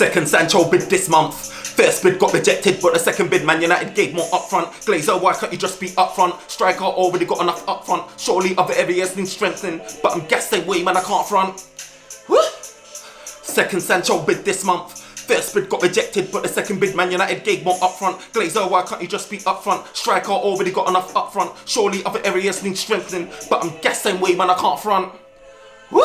Second Sancho bid this month. First bid got rejected, but the second bid Man United gave more upfront. Glazer, why can't you just be upfront? Striker already got enough upfront. Surely other areas need strengthening, but I'm guessing way man I can't front. Woo! Second Sancho bid this month. First bid got rejected, but the second bid Man United gave more upfront. Glazer, why can't you just be upfront? Striker already got enough upfront. Surely other areas need strengthening, but I'm guessing way man I can't front. Woo!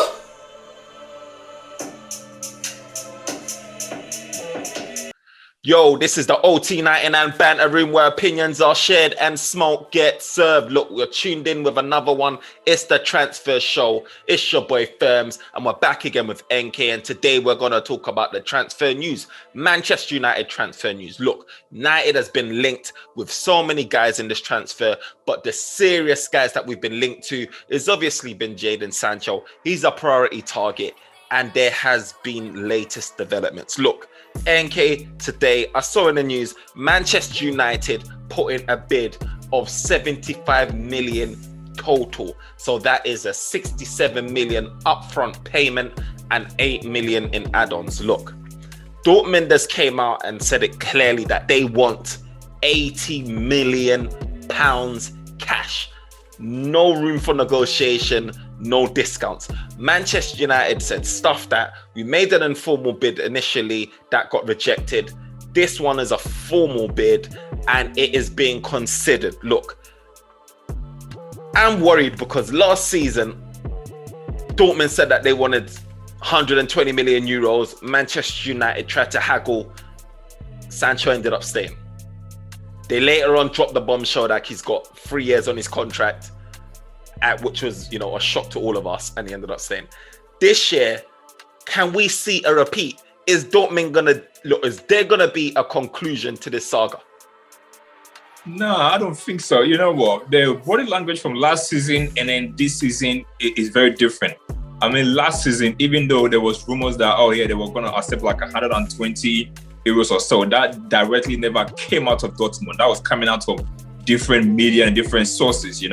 Yo, this is the OT99 Banter Room where opinions are shared and smoke gets served. Look, we're tuned in with another one. It's the Transfer Show. It's your boy Firms, and we're back again with NK. And today we're going to talk about the transfer news. Manchester United transfer news. Look, United has been linked with so many guys in this transfer, but the serious guys that we've been linked to has obviously been Jadon Sancho. He's a priority target, and there has been latest developments. Look, NK, today I saw in the news Manchester United put in a bid of 75 million total. So that is a 67 million upfront payment and 8 million in add-ons. Look, Dortmund has came out and said it clearly that they want 80 million pounds cash. No room for negotiation, no discounts. Manchester United said, stuff that. We made an informal bid initially that got rejected. This one is a formal bid and it is being considered. Look, I'm worried because last season, Dortmund said that they wanted 120 million euros. Manchester United tried to haggle. Sancho ended up staying. They later on dropped the bombshell that he's got 3 years on his contract, which was, a shock to all of us, and he ended up staying. This year, can we see a repeat? Is Dortmund is there gonna be a conclusion to this saga? No, I don't think so. You know what? The body language from last season and then this season is very different. I mean, last season, even though there was rumors that, they were gonna accept like 120 euros or so, that directly never came out of Dortmund. That was coming out of different media and different sources,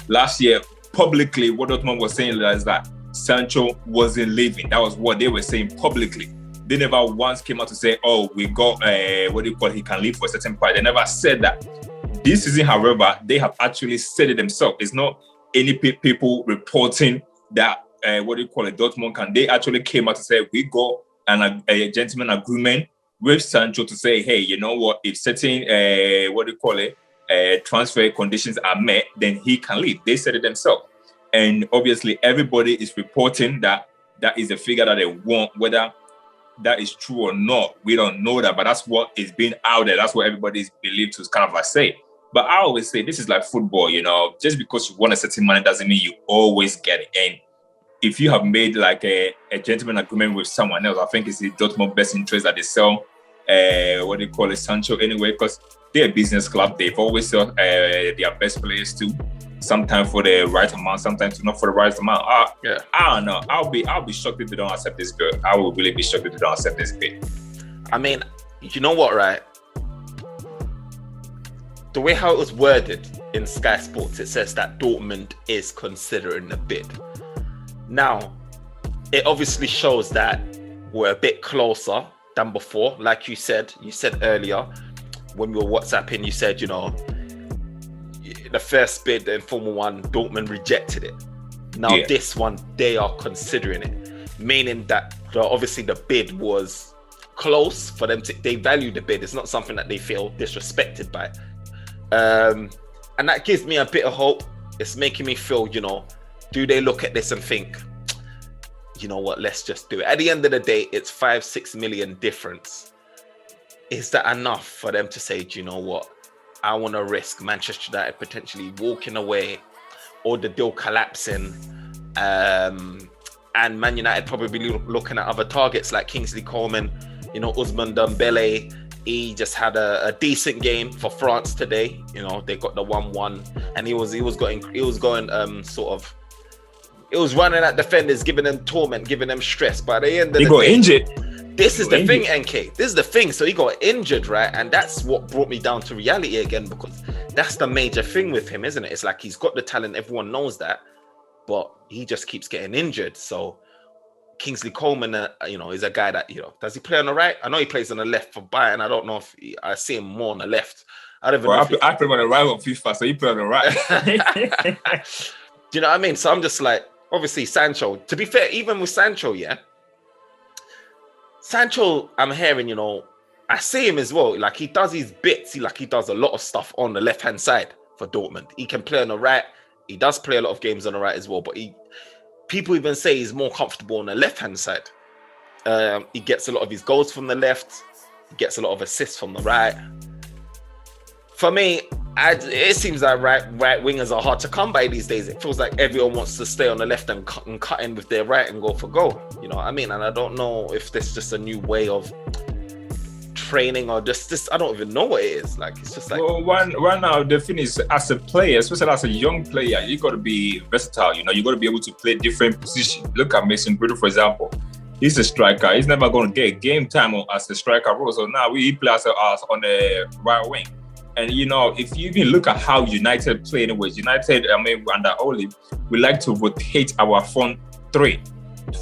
Last year, publicly, what Dortmund was saying is that Sancho wasn't leaving. That was what they were saying publicly. They never once came out to say, we got, he can leave for a certain price. They never said that. This season, however, they have actually said it themselves. It's not any people reporting that, Dortmund can. They actually came out to say, we got a gentleman agreement with Sancho to say, hey, you know what? If certain, transfer conditions are met, then he can leave. They said it themselves. And obviously, everybody is reporting that is the figure that they want. Whether that is true or not, we don't know that. But that's what is being out there. That's what everybody is believed to kind of like say. But I always say this is like football, Just because you want a certain money doesn't mean you always get it. And if you have made like a gentleman agreement with someone else, I think it's in Dortmund's best interest that they sell Sancho anyway, because they're a business club. They've always sell their best players too. Sometimes for the right amount, sometimes not for the right amount. I don't know. I'll be shocked if they don't accept this bid. I will really be shocked if they don't accept this bid. I mean, you know what, right? The way how it was worded in Sky Sports, it says that Dortmund is considering the bid. Now, it obviously shows that we're a bit closer than before. Like you said earlier, when we were WhatsApping, you said, the first bid, the informal one, Dortmund rejected it. Now This one, they are considering it, meaning that obviously the bid was close for them they value the bid. It's not something that they feel disrespected by. And that gives me a bit of hope. It's making me feel, do they look at this and think, you know what, let's just do it. At the end of the day, it's 5-6 million difference. Is that enough for them to say, do you know what, I want to risk Manchester United potentially walking away or the deal collapsing, and Man United probably looking at other targets like Kingsley Coman, Ousmane Dembele. He just had a decent game for France today. They got the 1-1, and he was running at defenders, giving them torment, giving them stress. But at the end of he got injured. This is the thing, NK. This is the thing. So he got injured, right? And that's what brought me down to reality again, because that's the major thing with him, isn't it? It's like he's got the talent, everyone knows that, but he just keeps getting injured. So Kingsley Coleman, is a guy that, does he play on the right? I know he plays on the left for Bayern. I don't know if I see him more on the left. I don't even know. I play on the right on FIFA, so you play on the right. Do you know what I mean? So I'm just like, obviously Sancho. To be fair, even with Sancho, Sancho, I'm hearing, I see him as well. Like he does his bits. He does a lot of stuff on the left-hand side for Dortmund. He can play on the right. He does play a lot of games on the right as well. But people even say he's more comfortable on the left-hand side. He gets a lot of his goals from the left. He gets a lot of assists from the right. For me, it seems like right wingers are hard to come by these days. It feels like everyone wants to stay on the left and cut in with their right and go for goal. You know what I mean? And I don't know if this is just a new way of training or just I don't even know what it is. Like it's just like. Well, right now the thing is, as a player, especially as a young player, you got to be versatile. You got to be able to play different positions. Look at Mason Greenwood, for example. He's a striker. He's never going to get game time as a striker role. So now he plays us on the right wing. And if you even look at how United play, anyways, United, under Ole, we like to rotate our front three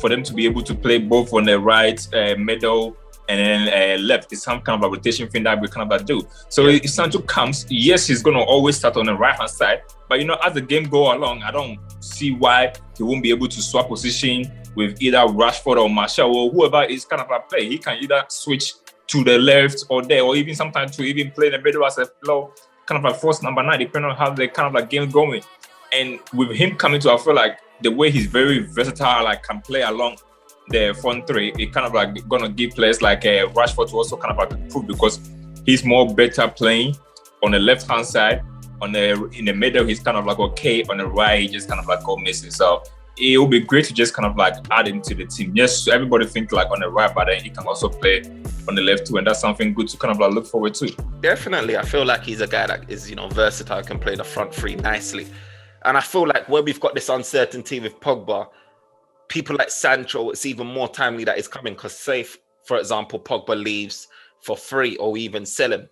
for them to be able to play both on the right, middle, and then left. It's some kind of a rotation thing that we kind of do. So if Sancho comes, yes, he's going to always start on the right-hand side. But, as the game go along, I don't see why he won't be able to swap position with either Rashford or Martial or whoever is kind of a play. He can either switch to the left or there, or even sometimes to even play in the middle as a low, kind of a false number 9, depending on how the kind of like game going. And with him coming to, I feel like the way he's very versatile, like can play along the front three, it kind of like gonna give players like Rashford to also kind of like improve because he's more better playing on the left hand side. In the middle, he's kind of like okay. On the right, he just kind of like go missing. So it would be great to just kind of like add him to the team. Yes, everybody think like on the right, but then he can also play on the left too, and that's something good to kind of like look forward to. Definitely, I feel like he's a guy that is versatile, can play the front three nicely, and I feel like where we've got this uncertainty with Pogba, people like Sancho, it's even more timely that it's coming because say, for example, Pogba leaves for free or even sell him.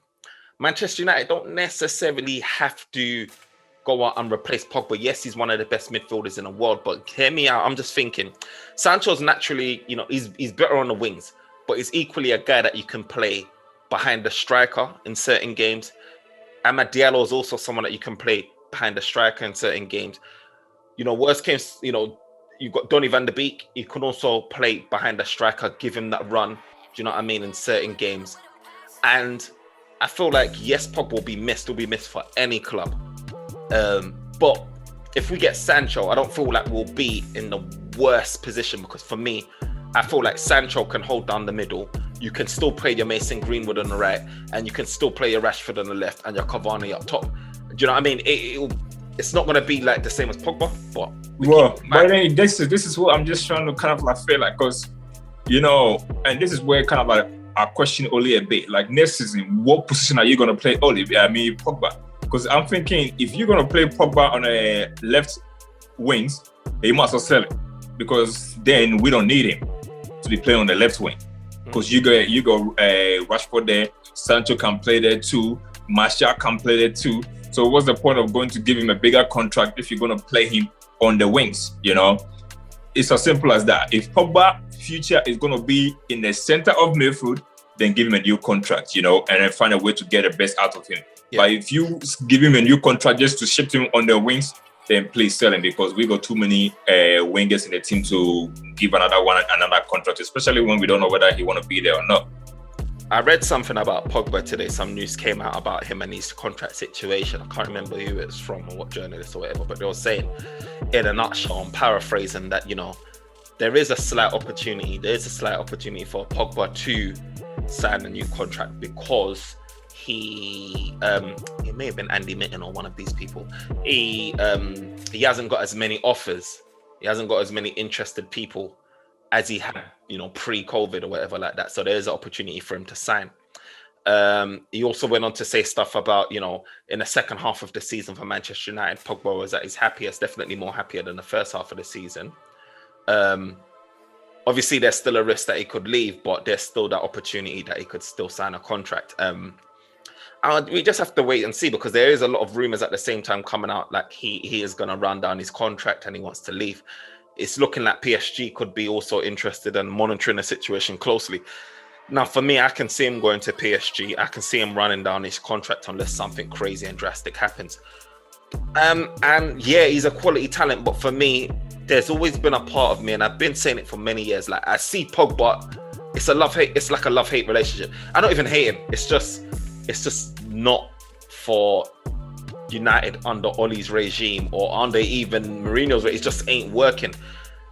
Manchester United don't necessarily have to go out and replace Pogba. Yes, he's one of the best midfielders in the world, but hear me out. I'm just thinking, Sancho's naturally, he's better on the wings, but he's equally a guy that you can play behind the striker in certain games. Amad Diallo is also someone that you can play behind the striker in certain games. Worst case, you've got Donny van de Beek. You can also play behind the striker, give him that run. Do you know what I mean? In certain games. And I feel like, yes, Pogba will be missed for any club. But if we get Sancho, I don't feel like we'll be in the worst position because for me, I feel like Sancho can hold down the middle. You can still play your Mason Greenwood on the right, and you can still play your Rashford on the left and your Cavani up top. Do you know what I mean? It's not going to be like the same as Pogba, but but then this is what I'm just trying to kind of like feel like because and this is where kind of like I question Ole a bit. Like next season, what position are you going to play Ole? Pogba. Because I'm thinking if you're going to play Pogba on a left wings, you must as well sell it because then we don't need him to be playing on the left wing. Because you go Rashford there, Sancho can play there too, Martial can play there too. So what's the point of going to give him a bigger contract if you're going to play him on the wings? It's as simple as that. If Pogba future is going to be in the center of midfield, then give him a new contract, and then find a way to get the best out of him. Yeah. But if you give him a new contract just to shift him on the wings, then please sell him because we got too many wingers in the team to give another contract, especially when we don't know whether he want to be there or not. I read something about Pogba today. Some news came out about him and his contract situation. I can't remember who it's from or what journalist or whatever, but they were saying in a nutshell, I'm paraphrasing, that, there is a slight opportunity. There is a slight opportunity for Pogba to sign a new contract because it may have been Andy Mitten or one of these people. He hasn't got as many offers. He hasn't got as many interested people as he had, pre-COVID or whatever like that. So there is an opportunity for him to sign. He also went on to say stuff about, in the second half of the season for Manchester United, Pogba was at his happiest, definitely more happier than the first half of the season. Obviously, there's still a risk that he could leave, but there's still that opportunity that he could still sign a contract. We just have to wait and see because there is a lot of rumors at the same time coming out like he is going to run down his contract and he wants to leave. it's looking like PSG could be also interested and monitoring the situation closely. Now, for me, I can see him going to PSG. I can see him running down his contract unless something crazy and drastic happens. And yeah, he's a quality talent, but for me, there's always been a part of me, and I've been saying it for many years. Like, I see Pogba, it's a love-hate. It's like a love-hate relationship. I don't even hate him. It's just not for United under Ole's regime or under even Mourinho's. It just ain't working.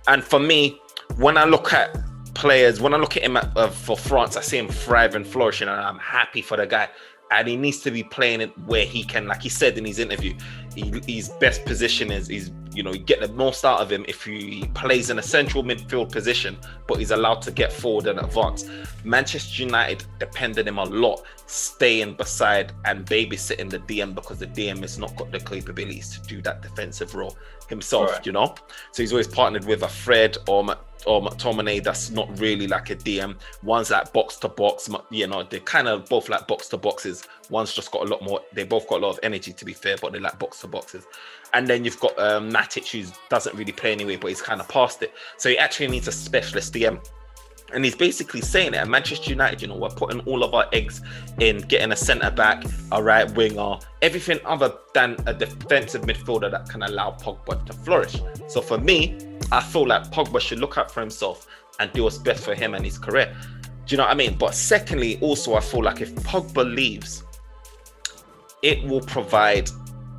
And for me, when I look at players, when I look at him for France, I see him thriving, flourishing, and I'm happy for the guy. And he needs to be playing it where he can, like he said in his interview, his best position is you get the most out of him if he plays in a central midfield position, but he's allowed to get forward and advance. Manchester United depend on him a lot, staying beside and babysitting the DM, because the DM has not got the capabilities to do that defensive role himself, right. So he's always partnered with a Fred or McTominay that's not really like a DM. One's like box to box, they're kind of both like box to boxes. One's just got a lot more, they both got a lot of energy, to be fair, but they like box to boxes. And then you've got Matic, who doesn't really play anyway, but he's kind of past it. So he actually needs a specialist DM. And he's basically saying it at Manchester United, we're putting all of our eggs in getting a centre back, a right winger, everything other than a defensive midfielder that can allow Pogba to flourish. So for me, I feel like Pogba should look out for himself and do what's best for him and his career. Do you know what I mean? But secondly, also, I feel like if Pogba leaves, it will provide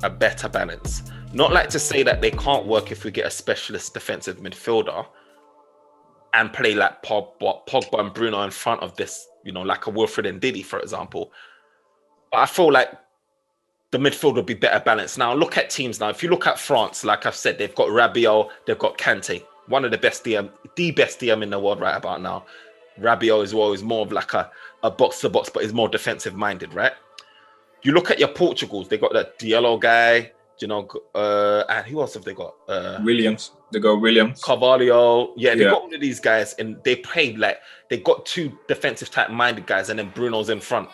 a better balance. Not like to say that they can't work if we get a specialist defensive midfielder and play like Pogba and Bruno in front of this, like a Wilfred and Didi, for example. But I feel like the midfield would be better balanced. Now, look at teams now. If you look at France, like I've said, they've got Rabiot, they've got Kante, one of the best DM in the world right about now. Rabiot as well is more of like a box-to-box, but is more defensive-minded, right? You look at your Portugals, they got that Diallo guy, and who else have they got? Williams. They got Williams. Carvalho. Yeah, they got all of these guys, and they played like, they got two defensive type-minded guys, and then Bruno's in front.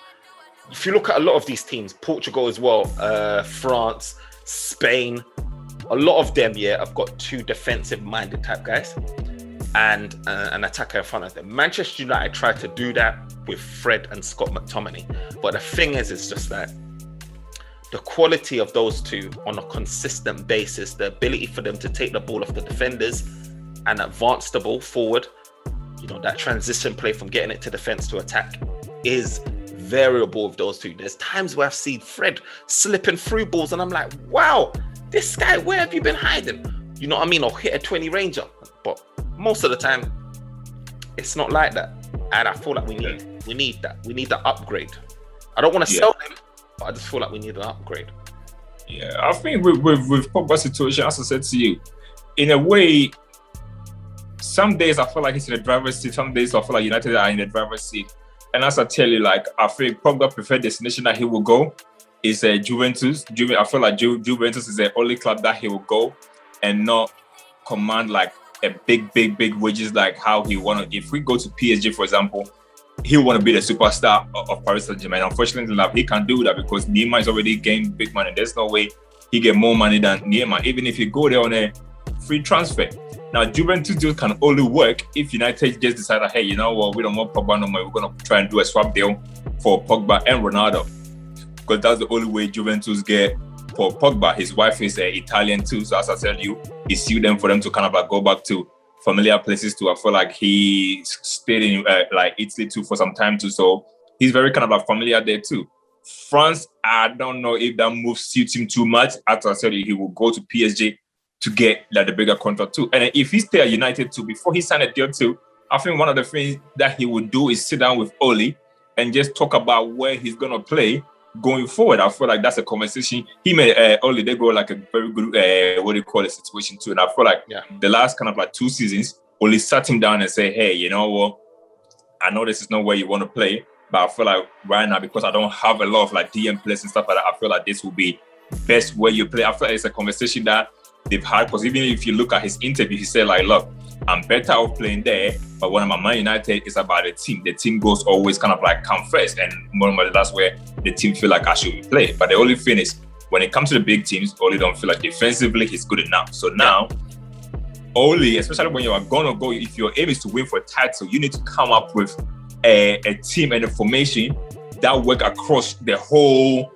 If you look at a lot of these teams, Portugal as well, France, Spain, a lot of them, have got two defensive-minded type guys and an attacker in front of them. Manchester United tried to do that with Fred and Scott McTominay. But the thing is, it's just that the quality of those two on a consistent basis, the ability for them to take the ball off the defenders and advance the ball forward, that transition play from getting it to defense to attack is variable with those two. There's times where I've seen Fred slipping through balls and I'm like, wow, this guy, where have you been hiding? You know what I mean? Or hit a 20 ranger. But most of the time, it's not like that. And I feel like we need that. We need that upgrade. I don't want to sell them, but I just feel like we need an upgrade. Yeah, I think with Pogba's situation, as I said to you, in a way, some days I feel like he's in the driver's seat. Some days I feel like United are in the driver's seat. And as I tell you, like, I think Pogba preferred destination that he will go is Juventus. I feel like Juventus is the only club that he will go and not command like a big wages like how he want to. If we go to PSG, for example, he want to be the superstar of Paris Saint-Germain. Unfortunately, he can't do that because Neymar is already getting big money. There's no way he get more money than Neymar, even if you go there on a free transfer. Now, Juventus deal can only work if United just decide, hey, you know what, we don't want Pogba no more. We're going to try and do a swap deal for Pogba and Ronaldo. Because that's the only way Juventus get for Pogba. His wife is Italian too. So as I tell you, he sued them for them to kind of like go back to familiar places too. I feel like he stayed in like Italy too for some time too. So he's very kind of like familiar there too. France, I don't know if that move suits him too much. As I said, he will go to PSG to get like the bigger contract too. And if he stay at United too, before he signed a deal too, I think one of the things that he would do is sit down with Ole and just talk about where he's gonna play going forward. I feel like that's a conversation he made. Ole, they go like a very good situation too. And I feel like the last kind of like 2 seasons, Ole sat him down and say, hey, you know what? I know this is not where you want to play, but I feel like right now, because I don't have a lot of like DM players and stuff like that, I feel like this will be best where you play. I feel like it's a conversation that they've had, because even if you look at his interview, he said like, look, I'm better off playing there, but when I'm at Man United, it's about the team. The team goes always kind of like come first, and normally that's where the team feel like I should play. But the only thing is, when it comes to the big teams, Ole don't feel like defensively he's good enough. So now, only, especially when you are gonna go, if your aim is to win for a title, you need to come up with a team and a formation that work across the whole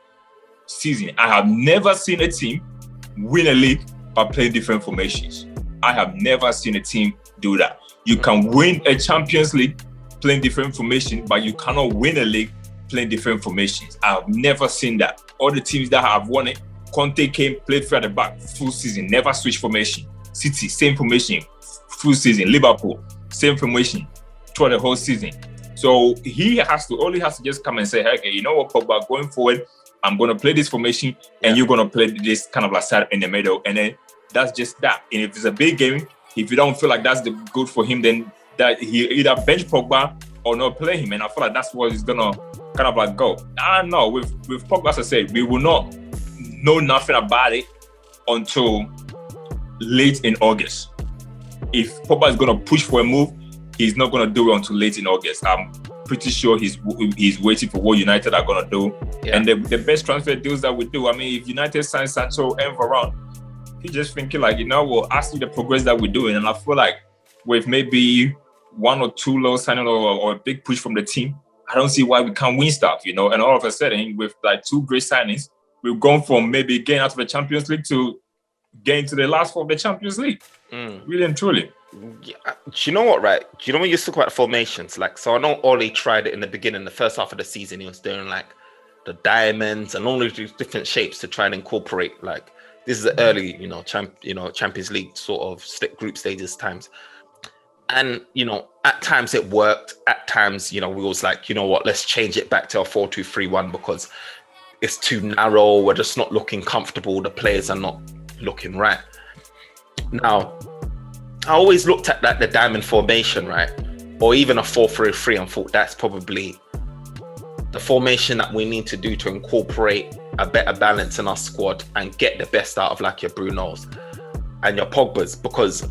season. I have never seen a team win a league by playing different formations. I have never seen a team do that. You can win a Champions League playing different formations, but you cannot win a league playing different formations. I have never seen that. All the teams that have won it, Conte came, played through at the back, full season, never switched formation. City, same formation, full season. Liverpool, same formation throughout the whole season. So he only has to just come and say, hey, okay, you know what, Pogba, going forward, I'm going to play this formation and you're going to play this kind of like side in the middle. And then that's just that. And if it's a big game, if you don't feel like that's good for him, then that he either bench Pogba or not play him. And I feel like that's what he's going to kind of like go. I don't know. With Pogba, as I said, we will not know nothing about it until late in August. If Pogba is going to push for a move, he's not going to do it until late in August. I'm pretty sure he's waiting for what United are going to do. Yeah. And the best transfer deals that we do, I mean, if United sign Sancho and Varane, he's just thinking like, you know, we'll ask you the progress that we're doing. And I feel like with maybe one or two low signing or a big push from the team, I don't see why we can't win stuff, you know. And all of a sudden, with like two great signings, we've gone from maybe getting out of the Champions League to getting to the last four of the Champions League. Really and truly. Yeah. Do you know what, right? Do you know when you talk about formations? Like, so I know Ole tried it in the beginning, the first half of the season, he was doing like the diamonds and all of these different shapes to try and incorporate, like, this is the early, Champions League sort of group stages times. And, at times it worked. At times, we was like, you know what, let's change it back to a 4-2-3-1 because it's too narrow. We're just not looking comfortable. The players are not looking right. Now, I always looked at the diamond formation, right? Or even a 4-3-3 and thought that's probably the formation that we need to do to incorporate a better balance in our squad and get the best out of like your Brunos and your Pogbas, because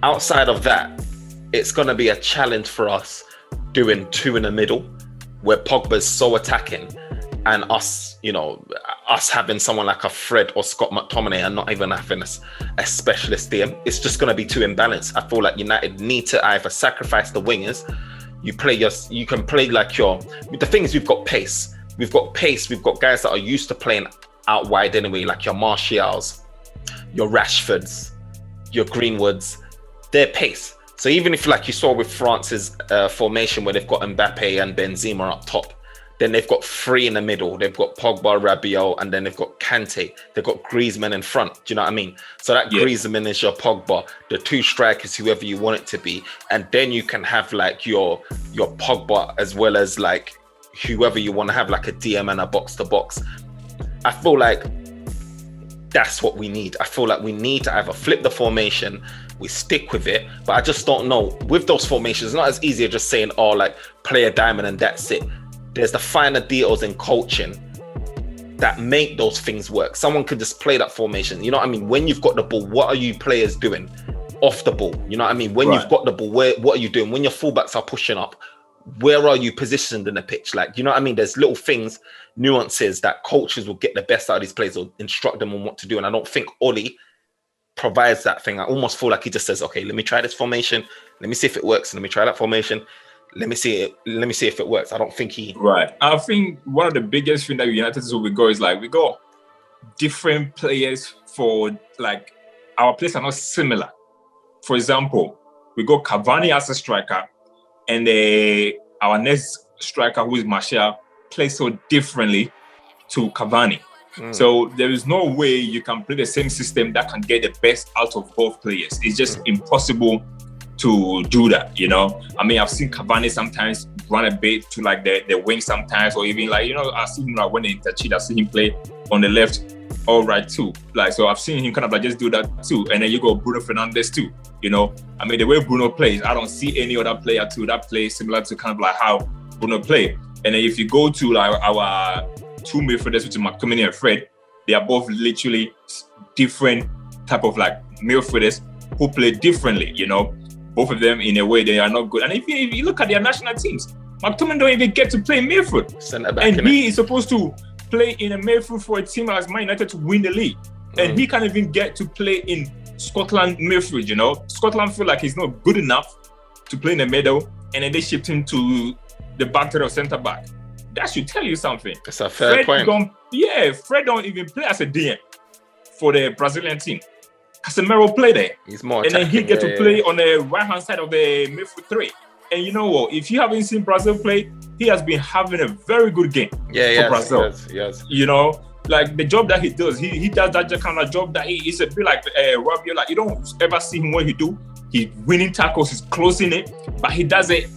outside of that, it's going to be a challenge for us doing two in the middle where Pogba's so attacking and us having someone like a Fred or Scott McTominay and not even having a specialist DM. It's just going to be too imbalanced. I feel like United need to either sacrifice the wingers. You can play like the thing is we've got pace. We've got guys that are used to playing out wide anyway, like your Martials, your Rashfords, your Greenwoods, their pace. So even if like you saw with France's formation where they've got Mbappe and Benzema up top, then they've got three in the middle. They've got Pogba, Rabiot, and then they've got Kante. They've got Griezmann in front. Do you know what I mean? So that Griezmann is your Pogba. The two strikers, whoever you want it to be. And then you can have like your Pogba as well as like whoever you want to have, like a DM and a box-to-box. I feel like that's what we need. I feel like we need to either flip the formation, we stick with it, but I just don't know. With those formations, it's not as easy as just saying, play a diamond and that's it. There's the finer details in coaching that make those things work. Someone could just play that formation. You know what I mean? When you've got the ball, what are you players doing off the ball? You know what I mean? When you've got the ball, what are you doing? When your fullbacks are pushing up, where are you positioned in the pitch? Like, you know what I mean? There's little things, nuances that coaches will get the best out of these players or instruct them on what to do. And I don't think Ole provides that thing. I almost feel like he just says, okay, let me try this formation. Let me see if it works. Let me try that formation. Let me see if it works. I don't think he... Right. I think one of the biggest things that United do we go is like, we got different players for like, our players are not similar. For example, we got Cavani as a striker and our next striker, who is Martial, plays so differently to Cavani. So there is no way you can play the same system that can get the best out of both players. It's just impossible to do that, I mean, I've seen Cavani sometimes run a bit to like the wing sometimes, or even like, I've seen him like when they interchange, I've seen him play on the left or right too. Like, so I've seen him kind of like just do that too. And then you go Bruno Fernandes too, I mean, the way Bruno plays, I don't see any other player too that plays similar to kind of like how Bruno play. And then if you go to like our two midfielders, which is McTominay and Fred, they are both literally different type of like midfielders who play differently, Both of them, in a way, they are not good. And if you look at their national teams, McTominay don't even get to play midfield. And he is supposed to play in a midfield for a team as Man United to win the league. And he can't even get to play in Scotland midfield, you know. Scotland feel like he's not good enough to play in the middle, and then they shipped him to the back to the centre back. That should tell you something. That's a fair point. Fred don't even play as a DM for the Brazilian team. Casemiro play there. He's more and then he get to play on the right-hand side of the midfield 3. And you know what? If you haven't seen Brazil play, he has been having a very good game for Brazil. Yes. You know, like the job that he does, he does that kind of job that it's a bit like Rabiot. Like you don't ever see him what he do. He's winning tackles, he's closing it, but he does it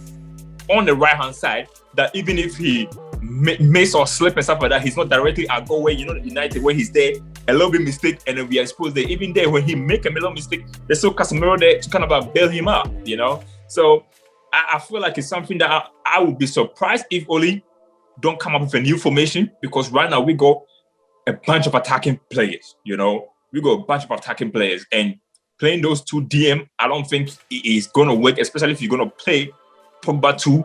on the right-hand side. That even if he miss or slip and stuff like that, he's not directly at goal where, you know, the United where he's there, a little bit mistake, and then we are exposed there. Even there, when he make a little mistake, there's still Casemiro there to kind of bail him up, you know? So I feel like it's something that I would be surprised if Oli don't come up with a new formation, because right now we got a bunch of attacking players, you know? We got a bunch of attacking players, and playing those two DM, I don't think it is going to work, especially if you're going to play Pogba 2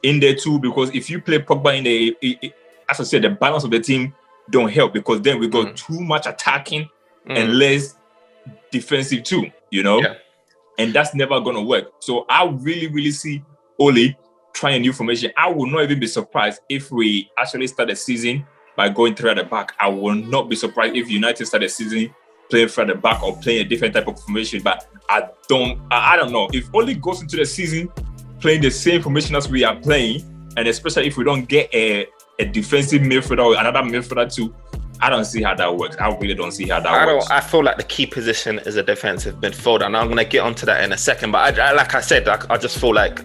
in there too, because if you play Pogba in the, as I said, the balance of the team don't help, because then we got too much attacking and less defensive too, you know? Yeah. And that's never going to work. So I really, really see Ole trying a new formation. I will not even be surprised if we actually start the season by going 3 at the back. I will not be surprised if United start the season playing 3 at the back or playing a different type of formation. But I don't know. If Ole goes into the season playing the same formation as we are playing, and especially if we don't get a defensive midfielder or another midfielder too, I don't see how that works. I really don't see how that works. I feel like the key position is a defensive midfielder, and I'm going to get onto that in a second. But I like I said, I just feel like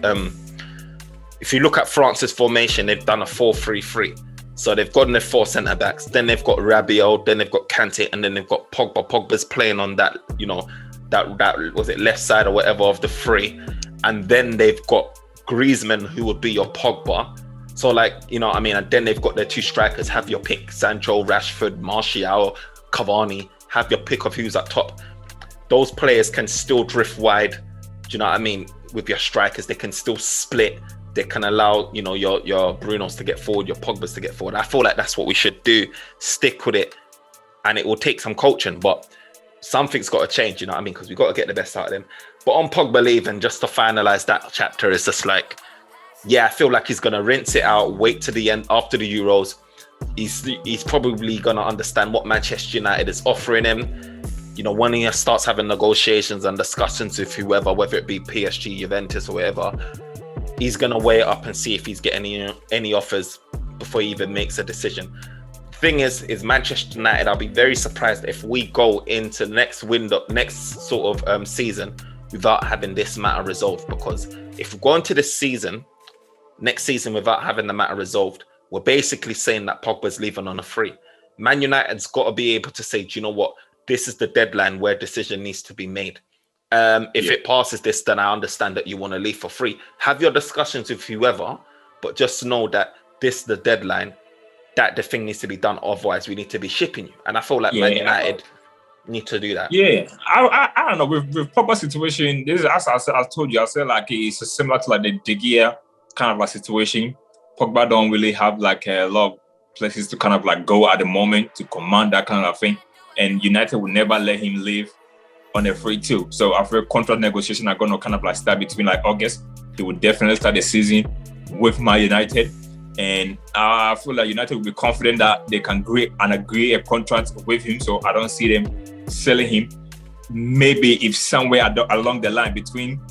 if you look at France's formation, they've done a 4-3-3. So they've got their 4 centre backs, then they've got Rabiot, then they've got Kante, and then they've got Pogba. Pogba's playing on that, you know, that was it left side or whatever of the 3. And then they've got Griezmann, who would be your Pogba. So, like, you know what I mean? And then they've got their 2 strikers. Have your pick. Sancho, Rashford, Martial, Cavani. Have your pick of who's at top. Those players can still drift wide. Do you know what I mean? With your strikers, they can still split. They can allow, you know, your Brunos to get forward, your Pogbas to get forward. I feel like that's what we should do. Stick with it. And it will take some coaching, but something's got to change, you know what I mean? Because we've got to get the best out of them. But on Pogba leaving, just to finalize that chapter, is just like, yeah, I feel like he's going to rinse it out, wait to the end after the Euros. He's probably going to understand what Manchester United is offering him. You know, when he starts having negotiations and discussions with whoever, whether it be PSG, Juventus or whatever, he's going to weigh it up and see if he's getting any offers before he even makes a decision. Thing is Manchester United, I'll be very surprised if we go into next sort of season without having this matter resolved, because if we go into this next season without having the matter resolved, we're basically saying that Pogba's leaving on a free. Man United's got to be able to say, do you know what, this is the deadline where decision needs to be made. If it passes this, then I understand that you want to leave for free. Have your discussions with whoever, but just know that this is the deadline, that the thing needs to be done. Otherwise, we need to be shipping you. And I feel like Man United need to do that. Yeah, I don't know. With Pogba's situation, this is, as I told you, I said like it's similar to like the De Gea kind of like situation. Pogba don't really have like a lot of places to kind of like go at the moment to command that kind of thing. And United will never let him leave on a free too. So I feel contract negotiation are going to kind of like start between like August. He will definitely start the season with Man United. And I feel like United will be confident that they can agree a contract with him. So I don't see them selling him. Maybe if somewhere along the line between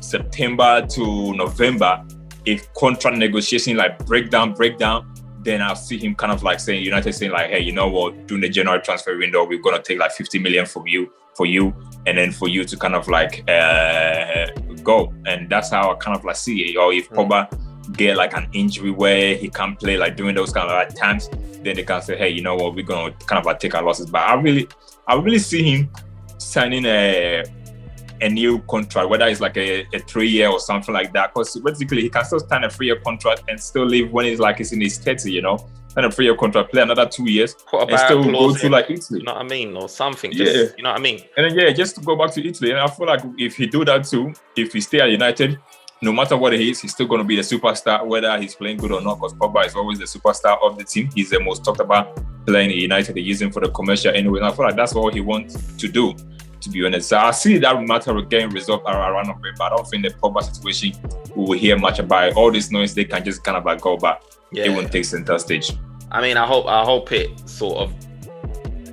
September to November, if contract negotiation like break down, then I'll see him kind of like saying, United saying like, hey, you know what, during the January transfer window, we're going to take like 50 million for you, and then for you to kind of like go. And that's how I kind of like see it. Or if Pogba get like an injury where he can't play like during those kind of like times, then they can say, hey, you know what, we're going to kind of like take our losses. But I really see him signing a new contract, whether it's like a 3-year or something like that. Because basically he can still sign a 3-year contract and still leave when he's in his 30, you know. Sign a 3-year contract, play another 2 years, and still go to like Italy. You know what I mean? Or something. Just, you know what I mean? And then just to go back to Italy. And I feel like if he do that too, if he stay at United, no matter what it is, he's still going to be the superstar, whether he's playing good or not, because Pogba is always the superstar of the team. He's the most talked about playing at United, they use him for the commercial anyway. And I feel like that's all he wants to do, to be honest. So I see that matter of getting results around of it, but I don't think the Pogba situation we will hear much about it. All this noise, they can just kind of like go back. It won't take center stage. I mean, I hope it sort of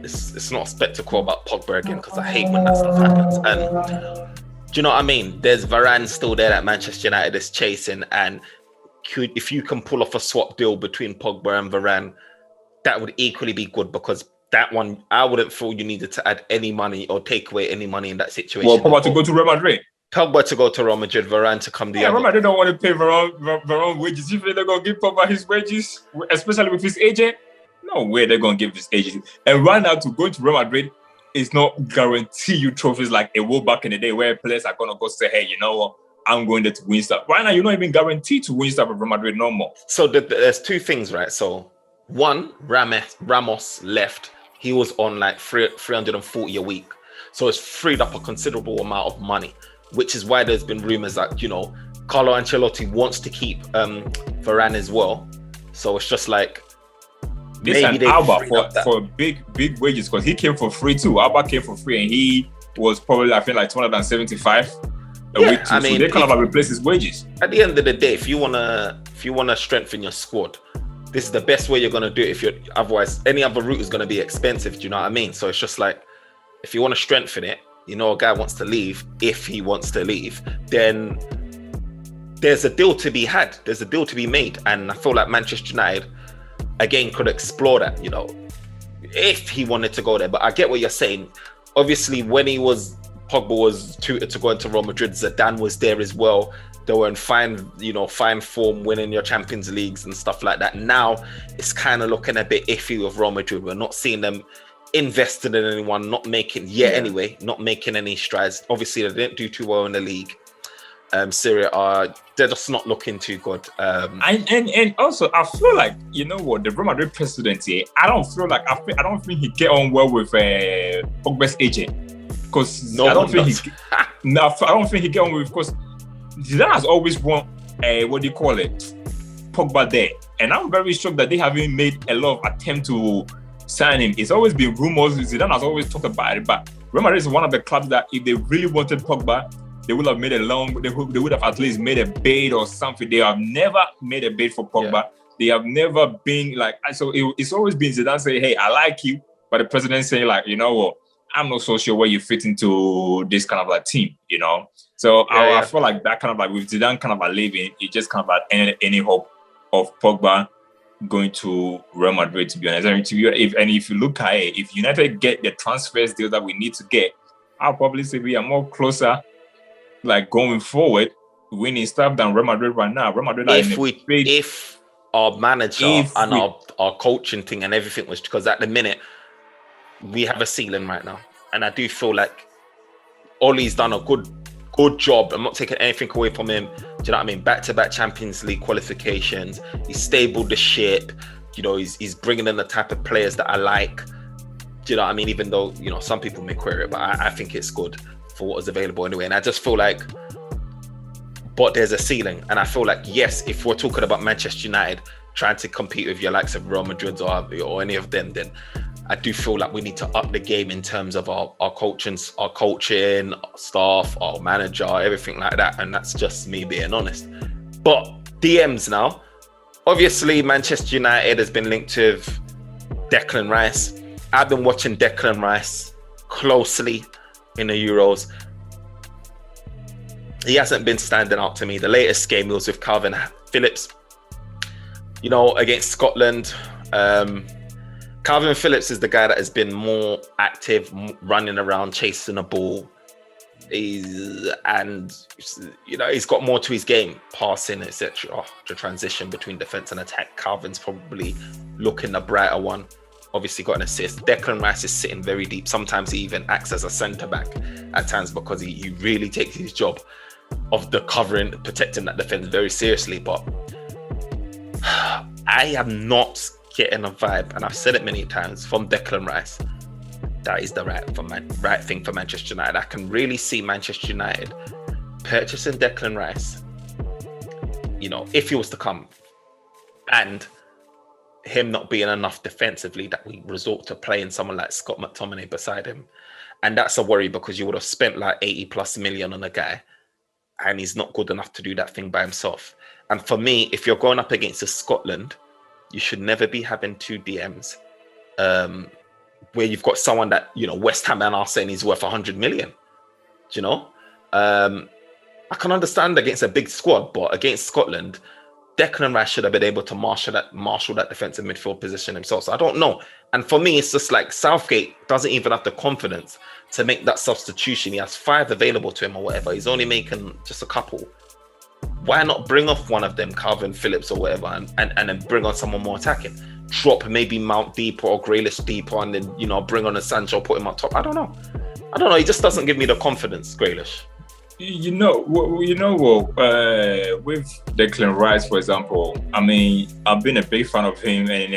it's not a spectacle about Pogba again, because I hate when that stuff happens. And do you know what I mean? There's Varane still there that Manchester United is chasing, and if you can pull off a swap deal between Pogba and Varane, that would equally be good, because that one, I wouldn't feel you needed to add any money or take away any money in that situation. Well, Pogba to go to Real Madrid. Pogba to go to Real Madrid, Varane to come the other. Real Madrid don't want to pay Varane wages. You think they're going to give Pogba his wages, especially with his agent? No way they're going to give his agent. And right now, to go to Real Madrid is not guarantee you trophies like it was back in the day, where players are going to go say, hey, you know what? I'm going there to win stuff. Right now, you're not even guaranteed to win stuff with Real Madrid no more. So there's two things, right? So one, Ramos left. He was on like 340 a week. So it's freed up a considerable amount of money, which is why there's been rumors that, you know, Carlo Ancelotti wants to keep Varane as well. So it's just like, this and Alba for big wages, because he came for free too. Alba came for free and he was probably, I think, like 275 a week too. I mean, so they kind of replace his wages. At the end of the day, if you wanna strengthen your squad, this is the best way you're gonna do it. Otherwise, any other route is gonna be expensive. Do you know what I mean? So it's just like, if you want to strengthen it, you know, a guy wants to leave. If he wants to leave, then there's a deal to be had. There's a deal to be made, and I feel like Manchester United again could explore that, you know, if he wanted to go there. But I get what you're saying. Obviously, when Pogba was tutored to go into Real Madrid, Zidane was there as well. They were in fine form, winning your Champions Leagues and stuff like that. Now it's kind of looking a bit iffy with Real Madrid. We're not seeing them invested in anyone, not making any strides. Obviously, they didn't do too well in the league. Syria they're just not looking too good. And also, I feel like, you know what, the Real Madrid president here, I don't think he get on well with Pogba's agent, because I don't think he get on with, because Zidane has always won Pogba there, and I'm very shocked that they haven't made a lot of attempt to sign him. It's always been rumors. Zidane has always talked about it, but Real Madrid is one of the clubs that if they really wanted Pogba, they would have made they would have at least made a bid or something. They have never made a bid for Pogba. Yeah. They have never been like, so it's always been Zidane saying, hey, I like you, but the president saying like, you know what, I'm not so sure where you fit into this kind of like team, you know? So I feel like that kind of like with Zidane kind of like leaving, it just kind of like any hope of Pogba going to Real Madrid, to be honest. I mean, if you look at it, if United get the transfers deal that we need to get, I'll probably say we are more closer, like going forward, winning stuff than Real Madrid right now. Real Madrid if our manager and our coaching thing and everything was, because at the minute we have a ceiling right now, and I do feel like Ollie's done a good job. I'm not taking anything away from him. Do you know what I mean? Back-to-back Champions League qualifications. He's stabled the ship. You know, he's bringing in the type of players that I like. Do you know what I mean? Even though, you know, some people may query it, but I think it's good for what is available anyway. And I just feel like, but there's a ceiling. And I feel like, yes, if we're talking about Manchester United trying to compete with your likes of Real Madrid or any of them, then I do feel like we need to up the game in terms of our coaching, our staff, our manager, everything like that. And that's just me being honest. But DMs now. Obviously, Manchester United has been linked with Declan Rice. I've been watching Declan Rice closely in the Euros. He hasn't been standing out to me. The latest game was with Calvin Phillips, you know, against Scotland. Calvin Phillips is the guy that has been more active, running around, chasing the ball. He's got more to his game, passing, etc. The transition between defense and attack. Calvin's probably looking the brighter one. Obviously got an assist. Declan Rice is sitting very deep. Sometimes he even acts as a centre back at times, because he really takes his job of the covering, protecting that defence very seriously. But I am not getting a vibe, and I've said it many times, from Declan Rice that is the right thing for Manchester United. I can really see Manchester United purchasing Declan Rice, you know, if he was to come, and him not being enough defensively that we resort to playing someone like Scott McTominay beside him. And that's a worry because you would have spent like 80 plus million on a guy and he's not good enough to do that thing by himself. And for me, if you're going up against a Scotland, you should never be having two DMs where you've got someone that, you know, West Ham and are saying he's worth 100 million. Do you know? I can understand against a big squad, but against Scotland, Declan Rice should have been able to marshal that defensive midfield position himself. So I don't know. And for me, it's just like Southgate doesn't even have the confidence to make that substitution. He has 5 available to him or whatever. He's only making just a couple. Why not bring off one of them, Calvin Phillips or whatever, and then bring on someone more attacking? Drop maybe Mount deeper or Grealish deeper, and then, you know, bring on a Sancho, put him up top. I don't know. He just doesn't give me the confidence, Grealish. With Declan Rice, for example, I mean, I've been a big fan of him, and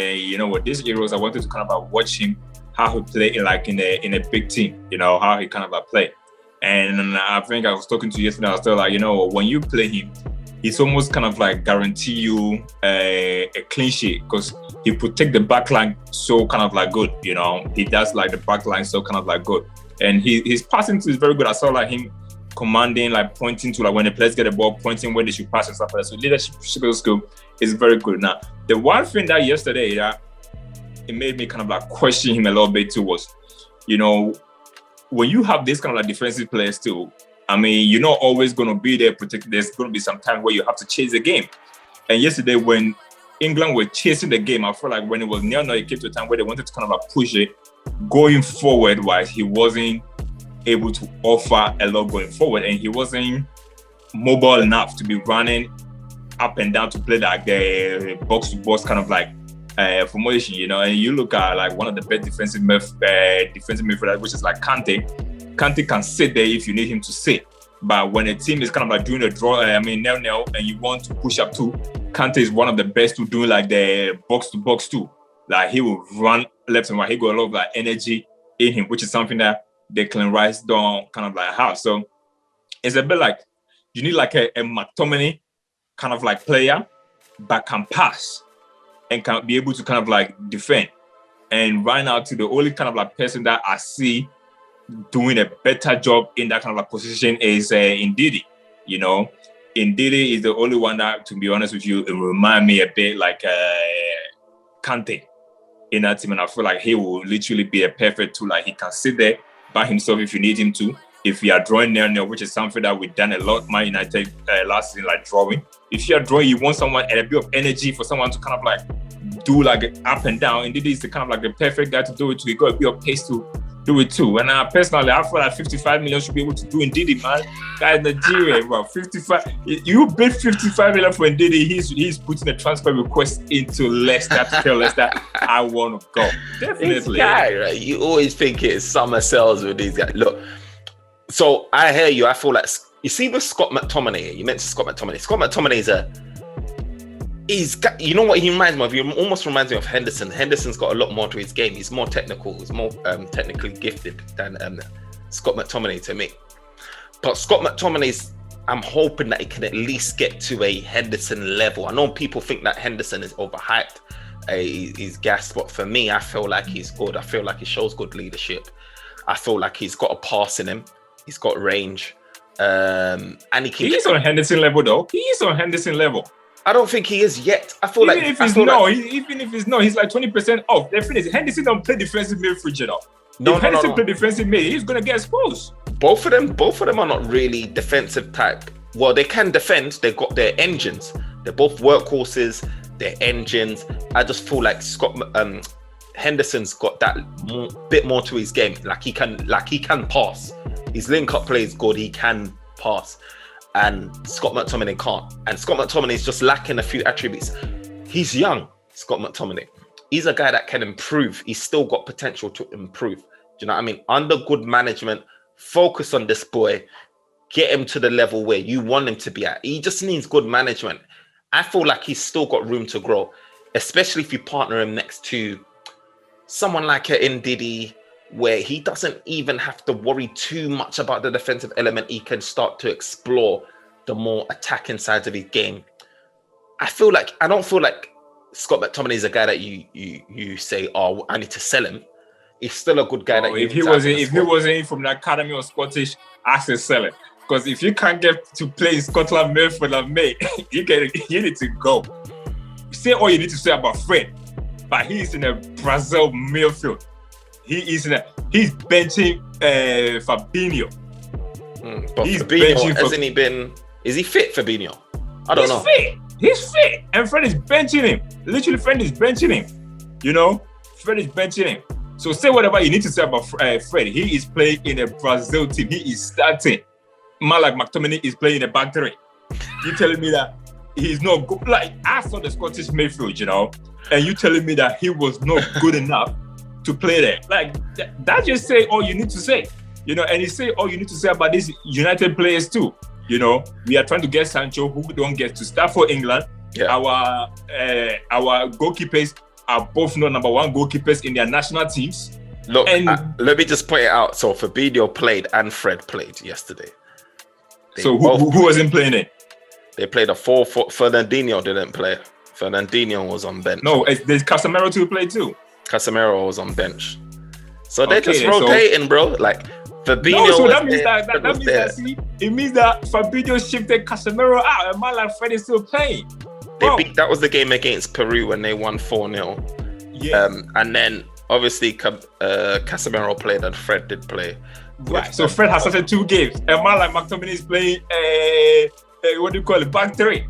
this Euros, I wanted to kind of watch him, how he play in a big team, you know, how he kind of play. And I think I was talking to you yesterday, I was still like, you know, when you play him, it's almost kind of like guarantee you a clean sheet because he protect the back line so kind of like good, you know, he does like the back line so kind of like good, and his passing is very good. I saw like him commanding, like pointing to like when the players get the ball, pointing when they should pass and stuff like that. So leadership skill is very good. Now, the one thing that yesterday that it made me kind of like question him a little bit too was, you know, when you have this kind of like defensive players too, I mean, you're not always going to be there protected. There's going to be some time where you have to chase the game. And yesterday when England were chasing the game, I felt like when it was 0-0, it came to a time where they wanted to kind of like push it going forward, while he wasn't able to offer a lot going forward, and he wasn't mobile enough to be running up and down to play like the box to box kind of like formation, you know. And you look at like one of the best defensive midfielders, which is like Kante. Kante can sit there if you need him to sit, but when a team is kind of like doing a draw, 0-0, and you want to push up too, Kante is one of the best to do like the box to box too. Like he will run left and right. He got a lot of like energy in him, which is something that Declan Rice don't kind of like have. So it's a bit like you need like a McTominay kind of like player that can pass and can be able to kind of like defend. And right now, to the only kind of like person that I see doing a better job in that kind of like position is Ndidi. You know, Ndidi is the only one that, to be honest with you, it remind me a bit like Kante in that team, and I feel like he will literally be a perfect tool. Like he can sit there by himself if you need him to. If you are drawing 0-0, which is something that we've done a lot, Man United last season, like drawing. If you are drawing, you want someone and a bit of energy for someone to kind of like do like up and down. Indeed, he's the kind of like the perfect guy to do it too. He got a bit of pace to do it too. And personally, I feel like 55 million should be able to do Ndidi, man. Guy in Nigeria, bro. 55. You bid 55 million for Ndidi. He's putting a transfer request into Leicester to tell Leicester, I want to go. Definitely. This guy, right? You always think it's summer sales with these guys. Look, so I hear you. I feel like, you see with Scott McTominay, you mentioned Scott McTominay. Scott McTominay you know what he reminds me of? He almost reminds me of Henderson. Henderson's got a lot more to his game. He's more technical. He's more technically gifted than Scott McTominay to me. But Scott McTominay's, I'm hoping that he can at least get to a Henderson level. I know people think that Henderson is overhyped. He's gassed, but for me, I feel like he's good. I feel like he shows good leadership. I feel like he's got a pass in him. He's got range. And he's on Henderson level though. He is on Henderson level. I don't think he is yet. I feel even if he's not, he's like 20% off. Definitely, Henderson don't play defensive midfield, you know. If Henderson play defensive mid, he's gonna get exposed. Both of them are not really defensive type. Well, they can defend. They've got their engines. They're both workhorses. They're engines. I just feel like Henderson's got that bit more to his game. Like he can pass. His link-up play is good. He can pass. And Scott McTominay can't. And Scott McTominay is just lacking a few attributes. He's young, Scott McTominay. He's a guy that can improve. He's still got potential to improve. Do you know what I mean? Under good management, focus on this boy. Get him to the level where you want him to be at. He just needs good management. I feel like he's still got room to grow, especially if you partner him next to someone like an Ndidi, where he doesn't even have to worry too much about the defensive element. He can start to explore the more attacking sides of his game. I don't feel like Scott McTominay is a guy that you say, oh, I need to sell him. He's still a good guy. That if he wasn't from the academy of Scottish, I should sell him. Because if you can't get to play in Scotland, mate, you need to go. Say all you need to say about Fred, but he's in a Brazil midfield. He's benching Fabinho. He's Fabinho, hasn't he been? Is he fit, Fabinho? I don't know. He's fit, and Fred is benching him. Literally, Fred is benching him. You know, Fred is benching him. So say whatever you need to say about Fred. He is playing in a Brazil team. He is starting. Man like McTominay is playing in a back three. You telling me that he's not good? Like, I saw the Scottish midfield, you know, and you telling me that he was not good enough to play there. Like, that just say all you need to say, you know, and you say all you need to say about these United players too. You know, we are trying to get Sancho, who don't get to start for England. Yeah. Our goalkeepers are both not number one goalkeepers in their national teams. Look, let me just point it out. So Fabinho played and Fred played yesterday. So who wasn't playing it? They played a 4-4. Fernandinho didn't play. Fernandinho was on bench. No, there's Casemiro to play too. Casemiro was on bench. So they're just rotating, bro. Like Fabinho. No, so that means it means that Fabinho shifted Casemiro out, and man like Fred is still playing. That was the game against Peru when they won 4-0. Yeah. And then obviously Casemiro played and Fred did play. Right. So Fred has started 2 games. A man like McTominay is playing what do you call it? Back three.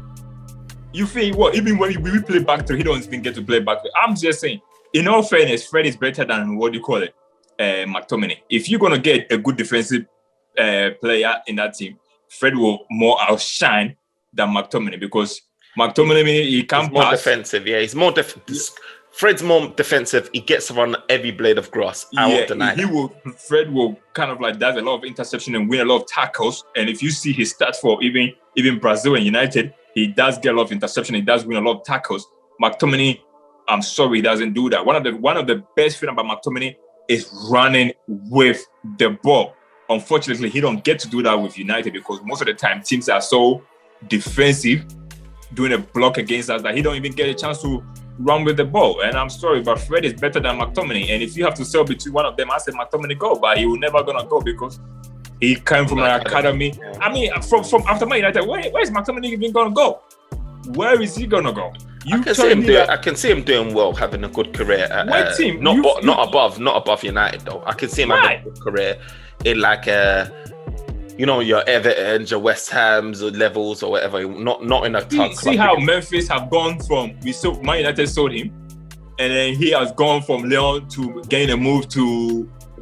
You think what? Even when we play back three, he don't even get to play back three. I'm just saying, in all fairness, Fred is better than what do you call it? McTominay. If you're gonna get a good defensive player in that team, Fred will more outshine than McTominay, because McTominay, he can pass. More defensive, yeah. He's more Fred's more defensive. He gets around every blade of grass. I won't deny that. Fred will kind of like does a lot of interception and win a lot of tackles. And if you see his stats for even Brazil and United, he does get a lot of interception. He does win a lot of tackles. McTominay, I'm sorry, he doesn't do that. One of the best thing about McTominay is running with the ball. Unfortunately, he don't get to do that with United, because most of the time teams are so defensive, doing a block against us, that he don't even get a chance to run with the ball. And I'm sorry, but Fred is better than McTominay. And if you have to sell between one of them, I said McTominay go, but he will never gonna go because he came from an academy. Yeah. I mean, from after Man United, where is McTominay even gonna go? Where is he gonna go? I can see him doing well, having a good career at team? Not above United though. I can see him having a good career in like your Everton, your West Ham's levels or whatever. Not in a top. See how Memphis have gone from Man United sold him, and then he has gone from Lyon to getting a move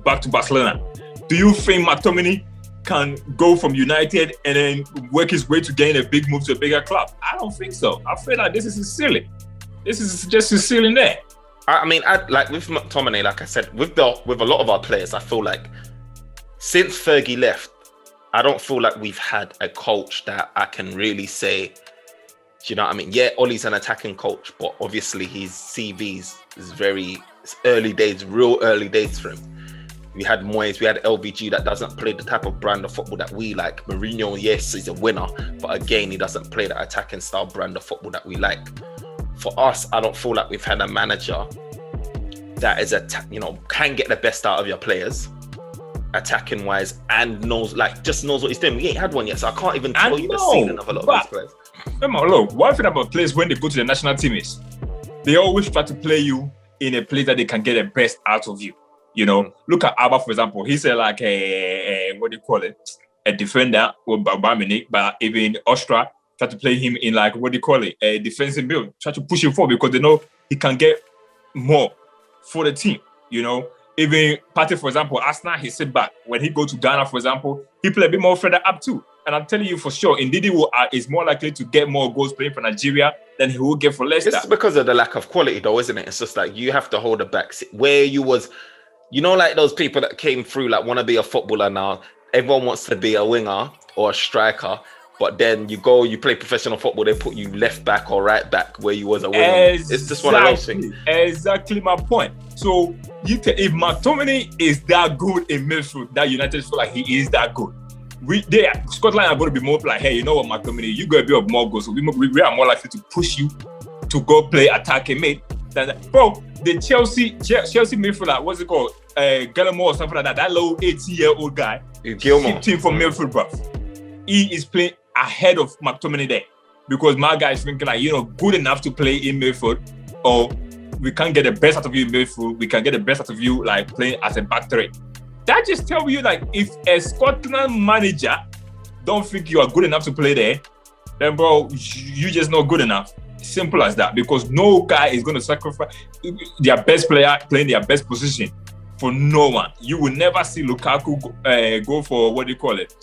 back to Barcelona. Do you think McTominay can go from United and then work his way to getting a big move to a bigger club? I don't think so. I feel like this is silly. This is just a silly there. I mean, like with McTominay, like I said, with a lot of our players, I feel like since Fergie left, I don't feel like we've had a coach that I can really say, you know what I mean? Yeah, Ollie's an attacking coach, but obviously his CVs is real early days for him. We had Moyes, we had LVG that doesn't play the type of brand of football that we like. Mourinho, yes, he's a winner, but again, he doesn't play the attacking style brand of football that we like. For us, I don't feel like we've had a manager that is can get the best out of your players, attacking wise, and knows what he's doing. We ain't had one yet, so I can't even tell you the ceiling of a lot of these players. Look, one thing about players when they go to the national team is they always try to play you in a place that they can get the best out of you. You know, look at Alba, for example. He's like a defender with Bayern, but even Austria try to play him in a defensive build. Try to push him forward because they know he can get more for the team. You know, even Partey, for example, Arsenal, he sit back. When he go to Ghana, for example, he play a bit more further up too. And I'm telling you for sure, Ndidi is more likely to get more goals playing for Nigeria than he will get for Leicester. It's because of the lack of quality, though, isn't it? It's just like you have to hold it back. Where you was. You know, like those people that came through, like want to be a footballer now. Everyone wants to be a winger or a striker, but then you play professional football, they put you left back or right back where you was a winger. It's just one of those things. Exactly my point. So if McTominay is that good in midfield, that United feel like he is that good. Scotland are going to be more like, hey, you know what, McTominay, you got a bit of more goals, so we are more likely to push you to go play attacking mid. Bro, the Chelsea midfielder, what's it called? Gallimore or something like that. That little 18-year-old guy. Shipped him from midfield, bro. He is playing ahead of McTominay there. Because my guy is thinking like, good enough to play in midfield, or we can't get the best out of you in midfield. We can get the best out of you like playing as a back three. That just tells you like if a Scotland manager don't think you are good enough to play there, then bro, you just not good enough. Simple as that. Because no guy is going to sacrifice their best player playing their best position for no one. You will never see Lukaku go for what do you call it?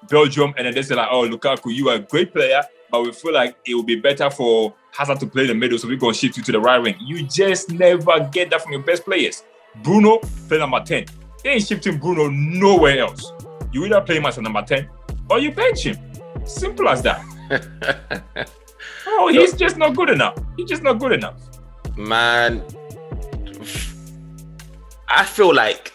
Belgium, and then they say like, oh, Lukaku, you are a great player, but we feel like it would be better for Hazard to play in the middle, so we're going to shift you to the right wing. You just never get that from your best players. Bruno, play number 10. They ain't shifting Bruno nowhere else. You either play him as a number 10, or you bench him. Simple as that. Oh, he's just not good enough. He's just not good enough. Man, I feel like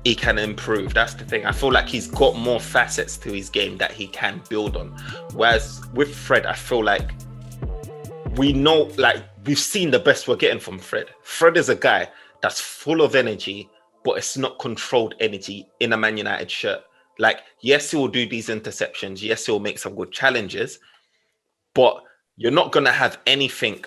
he can improve. That's the thing. I feel like he's got more facets to his game that he can build on. Whereas with Fred, I feel like we know, like we've seen the best we're getting from Fred. Fred is a guy that's full of energy, but it's not controlled energy in a Man United shirt. Like, yes, he will do these interceptions. Yes, he will make some good challenges, but you're not going to have anything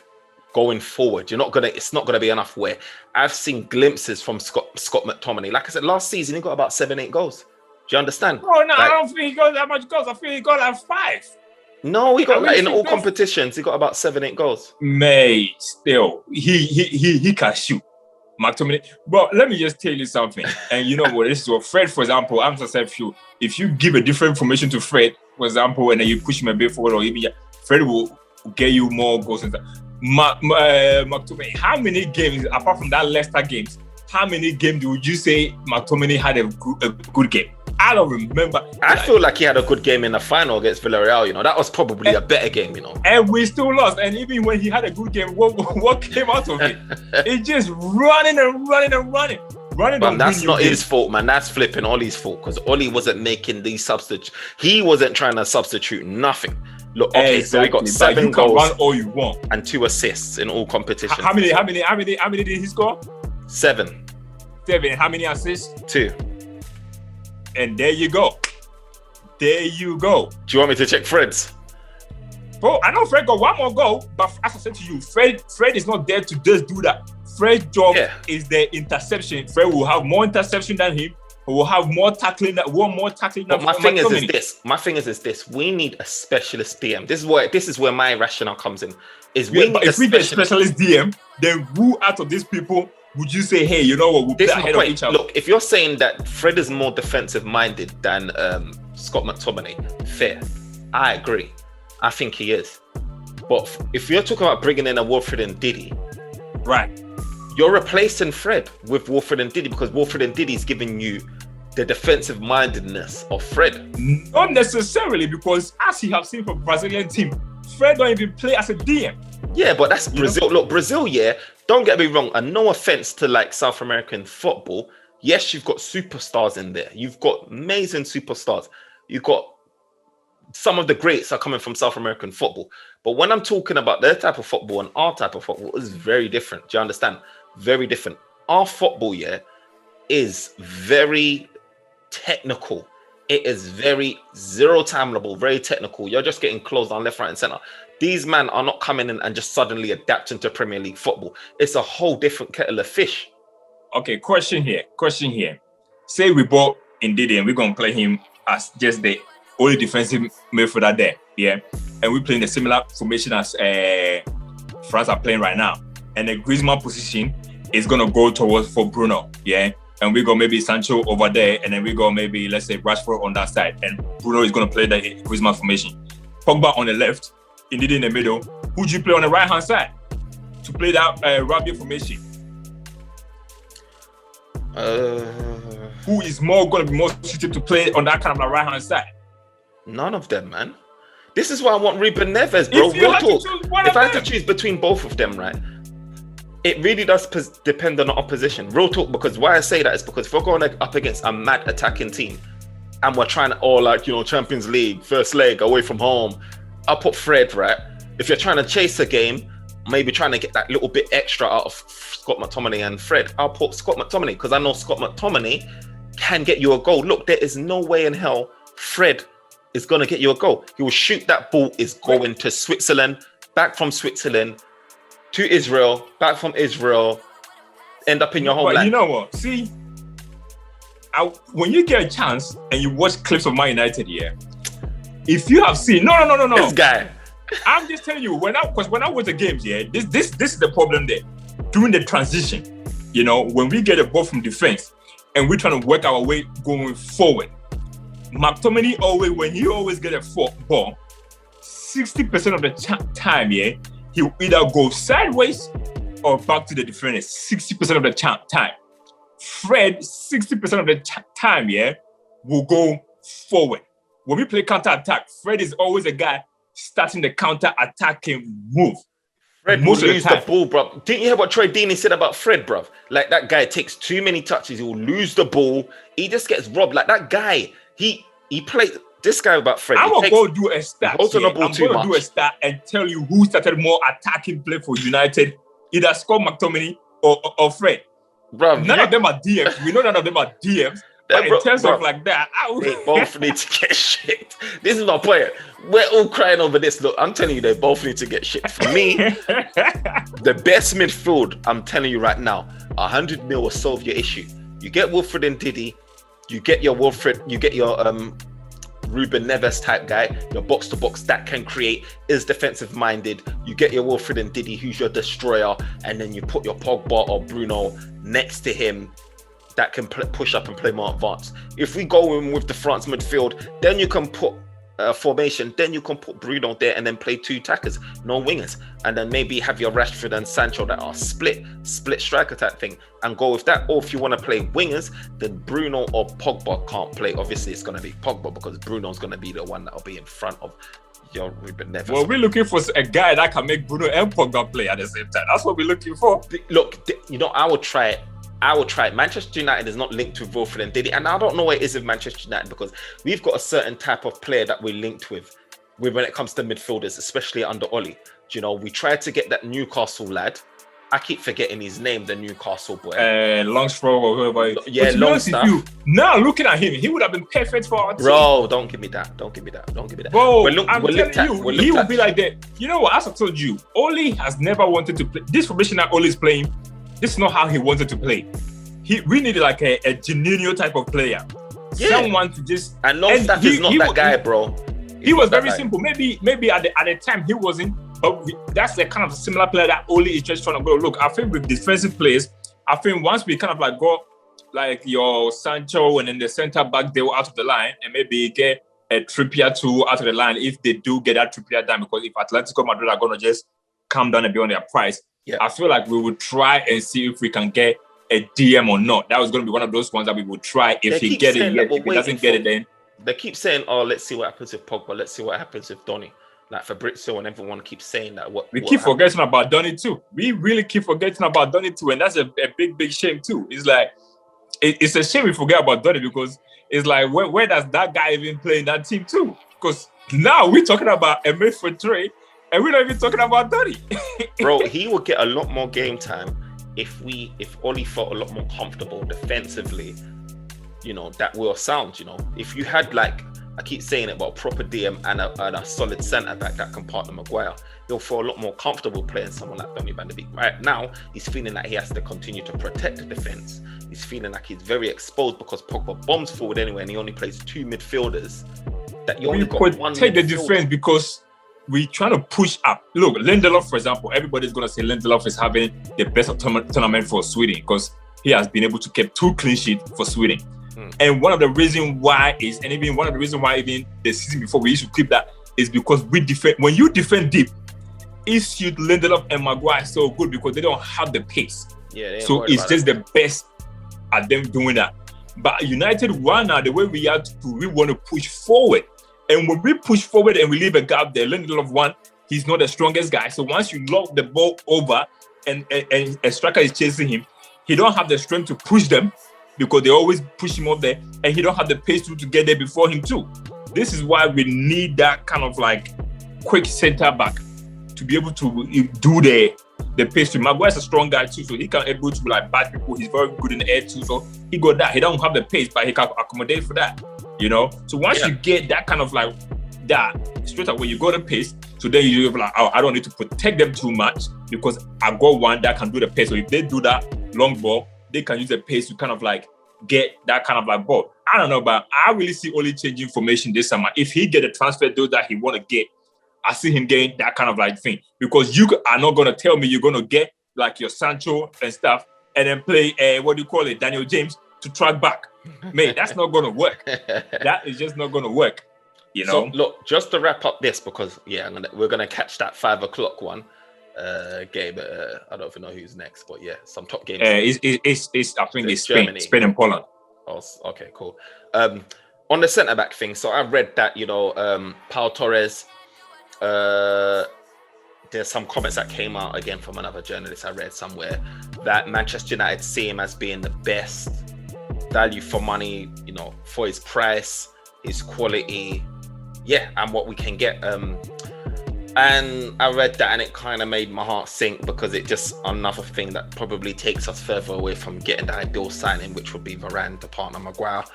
going forward. It's not gonna be enough. Where I've seen glimpses from Scott McTominay. Like I said, last season he got about 7-8 goals. Do you understand? Oh no, I don't think he got that much goals. I feel he got like 5. No, he got in all competitions. He got about 7-8 goals. Mate, still he can shoot. McTominay. But let me just tell you something. And you know what? This is what Fred, for example, I'm just saying, if you give a different information to Fred, for example, and then you push him a bit forward, or even Fred will get you more goals and stuff. McTominay, how many games, apart from that Leicester games, how many games would you say McTominay had a good game? I don't remember. I feel like he had a good game in the final against Villarreal, that was probably a better game, And we still lost. And even when he had a good game, what came out of it? It's just running and running and running. But that's not his fault, man. That's flipping Ollie's fault, because Ollie wasn't making these substitutes. He wasn't trying to substitute nothing. Look, okay, exactly. So we got 7 goals run all you want. And 2 assists in all competitions. How many did he score? 7. 7. How many assists? 2. And there you go. There you go. Do you want me to check Fred's? Bro, I know Fred got 1 more goal, but as I said to you, Fred is not there to just do that. Fred's job is the interception. Fred will have more interception than him. He will have more tackling. But my thing is this. We need a specialist DM. This is where my rationale comes in. If we get a specialist DM, then who out of these people would you say, hey, you know what, we'll play ahead of each other? Look, if you're saying that Fred is more defensive-minded than Scott McTominay, fair. I agree. I think he is. But if you're talking about bringing in a Wilfred and Didi, right, you're replacing Fred with Wilfred and Didi, because Wilfred and Didi is giving you the defensive-mindedness of Fred. Not necessarily, because as you have seen from Brazilian team, Fred don't even play as a DM. Yeah, but that's Brazil. Look, Brazil, don't get me wrong, and no offense to like South American football. Yes, you've got superstars in there. You've got amazing superstars. You've got some of the greats are coming from South American football. But when I'm talking about their type of football and our type of football, is very different. Do you understand? Very different. Our football, is very technical. It is very zero-timeable, very technical. You're just getting closed on left, right, and center. These men are not coming in and just suddenly adapting to Premier League football. It's a whole different kettle of fish. Okay, question here. Say we bought Ndidi and we're going to play him as just the only defensive midfielder there, and we're playing a similar formation as France are playing right now. And the Griezmann position is going to go towards for Bruno, and we go maybe Sancho over there, and then we go maybe, let's say, Rashford on that side, and Bruno is going to play the Griezmann formation. Pogba on the left, Ndidi in the middle. Who do you play on the right-hand side to play that Rabiot formation? Who is going to be more suited to play on that kind of like right-hand side? None of them, man. This is why I want Ruben Neves, bro. Real talk. If I had to choose between both of them, right, it really does depend on the opposition. Real talk, because why I say that is because if we're going up against a mad attacking team and we're trying to, Champions League, first leg, away from home, I'll put Fred, right? If you're trying to chase a game, maybe trying to get that little bit extra out of Scott McTominay and Fred, I'll put Scott McTominay because I know Scott McTominay can get you a goal. Look, there is no way in hell Fred is going to get you a goal. He will shoot that ball, is going to Switzerland, back from Switzerland to Israel, back from Israel, end up in your homeland. But you know what? See, when you get a chance and you watch clips of Man United here, if you have seen, no. This guy. I'm just telling you, when I watch the games, yeah, this is the problem there. During the transition, you know, when we get a ball from defense and we're trying to work our way going forward, McTominay when he always get a ball, 60% of the time, yeah, he'll either go sideways or back to the defender. 60% of the time. Fred, 60% of the time, yeah, will go forward. When we play counter-attack, Fred is always a guy starting the counter-attacking move. Fred will lose the ball, bro. Didn't you hear what Troy Deeney said about Fred, bro? Like, that guy takes too many touches. He will lose the ball. He just gets robbed. Like, that guy, he played... This guy about Fred. I'm going to go do a stat. I'm going to do a stat and tell you who started more attacking play for United. Either Scott McTominay or Fred. Bro, none of them are DMs. We know none of them are DMs. But in terms of like that, they both need to get shit. This is my point. We're all crying over this. Look, I'm telling you, they both need to get shit. For me, the best midfield, I'm telling you right now, 100 mil will solve your issue. You get Wilfred and Didi, you get your Ruben Neves type guy, your box to box that can create, is defensive minded. You get your Wilfred and Didi, who's your destroyer, and then you put your Pogba or Bruno next to him that can push up and play more advanced. If we go in with the France midfield, then you can put formation, then you can put Bruno there and then play two attackers, no wingers, and then maybe have your Rashford and Sancho that are split striker type thing and go with that. Or if you want to play wingers, then Bruno or Pogba can't play. Obviously it's going to be Pogba because Bruno's going to be the one that will be in front of your Ruben Neves. Well, we're looking for a guy that can make Bruno and Pogba play at the same time. That's what we're looking for. Look, you know, I will try it. Manchester United is not linked with Wilfred and Didi, and I don't know what it is with Manchester United because we've got a certain type of player that we're linked with when it comes to midfielders, especially under Oli. You know, we tried to get that Newcastle lad. I keep forgetting his name, the Newcastle boy. Longstraw or whoever. Yeah, Longstaff. Now looking at him, he would have been perfect for our team. Bro, don't give me that. Bro, I'm telling you, he would be like that. You know what? As I told you, Oli has never wanted to play. This formation that Oli is playing, this is not how he wanted to play. We needed like a Genuino type of player. Yeah. Someone to just... And Longstaff is not that guy, bro. He was very simple. Maybe at the time he wasn't, but that's the kind of similar player that Oli is just trying to go. Look, I think with defensive players, I think once we kind of like go like your Sancho and then the centre back, they were out of the line and maybe get a Trippier too out of the line if they do get that Trippier down, because if Atletico Madrid are going to just come down a bit on their price, I feel like we would try and see if we can get a DM or not. That was going to be one of those ones that we would try. If he get it, yes. If he doesn't get it, then they keep saying, "Oh, let's see what happens with Pogba. Let's see what happens with Donny." Like Fabrizio and everyone keeps saying that. We keep forgetting about Donny too. We really keep forgetting about Donny too, and that's a big shame too. It's like it's a shame we forget about Donny because it's like where does that guy even play in that team too? Because now we're talking about a midfield trade. And we're not even talking about Donny. Bro, he will get a lot more game time if Oli felt a lot more comfortable defensively, you know, that will sound, you know. If you had, like, I keep saying it, but a proper DM and a solid centre back that can partner Maguire, he'll feel a lot more comfortable playing someone like Donny van de Beek. Right now, he's feeling like he has to continue to protect the defence. He's feeling like he's very exposed because Pogba bombs forward anyway and he only plays two midfielders. That you only got one take the defence because we're trying to push up. Look, Lindelof, for example, everybody's going to say Lindelof is having the best tournament for Sweden because he has been able to keep 2 clean sheets for Sweden. And one of the reasons why the season before we used to keep that is because we defend. When you defend deep, it suits Lindelof and Maguire so good because they don't have the pace. So it's just the best at them doing that. But United right now, the way we want to push forward. And when we push forward and we leave a gap there, Lindelof, he's not the strongest guy. So once you lock the ball over and a striker is chasing him, he don't have the strength to push them because they always push him up there, and he don't have the pace to get there before him too. This is why we need that kind of like quick centre back to be able to do the pace. Maguire's a strong guy too, so he can able to like bat people. He's very good in the air too, so he got that. He don't have the pace, but he can accommodate for that. You know, so once you get that kind of like that straight away, you got the pace. So then you're like, oh, I don't need to protect them too much because I got one that can do the pace. So if they do that long ball, they can use the pace to kind of like get that kind of like ball. I don't know, but I really see only changing formation this summer. If he get a transfer deal that he want to get, I see him getting that kind of like thing. Because you are not going to tell me you're going to get like your Sancho and stuff and then play, Daniel James to track back. Mate, that's not going to work. That is just not going to work. You know? So, look, just to wrap up this, because, we're going to catch that 5 o'clock one. Game. I don't even know who's next, but yeah, some top games. It's I think it's Spain, Spain and Poland. Oh, okay, cool. On the centre back thing, so I read that Pau Torres. There's some comments that came out again from another journalist I read somewhere that Manchester United see him as being the best value for money, for his price, his quality, and what we can get. And I read that and it kind of made my heart sink because it just another thing that probably takes us further away from getting the ideal signing, which would be Varane to partner Maguire.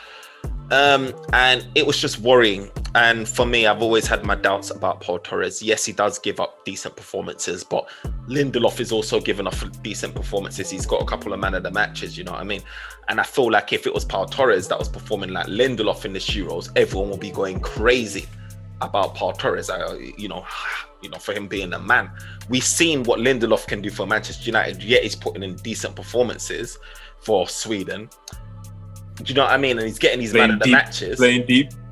And it was just worrying. And for me, I've always had my doubts about Pau Torres. Yes, he does give up decent performances, but Lindelof is also giving off decent performances. He's got a couple of man of the matches, you know what I mean? And I feel like if it was Pau Torres that was performing like Lindelof in the Euros, everyone will be going crazy about Pau Torres, for him being a man. We've seen what Lindelof can do for Manchester United, yet he's putting in decent performances for Sweden. Do you know what I mean? And he's getting these man of the matches.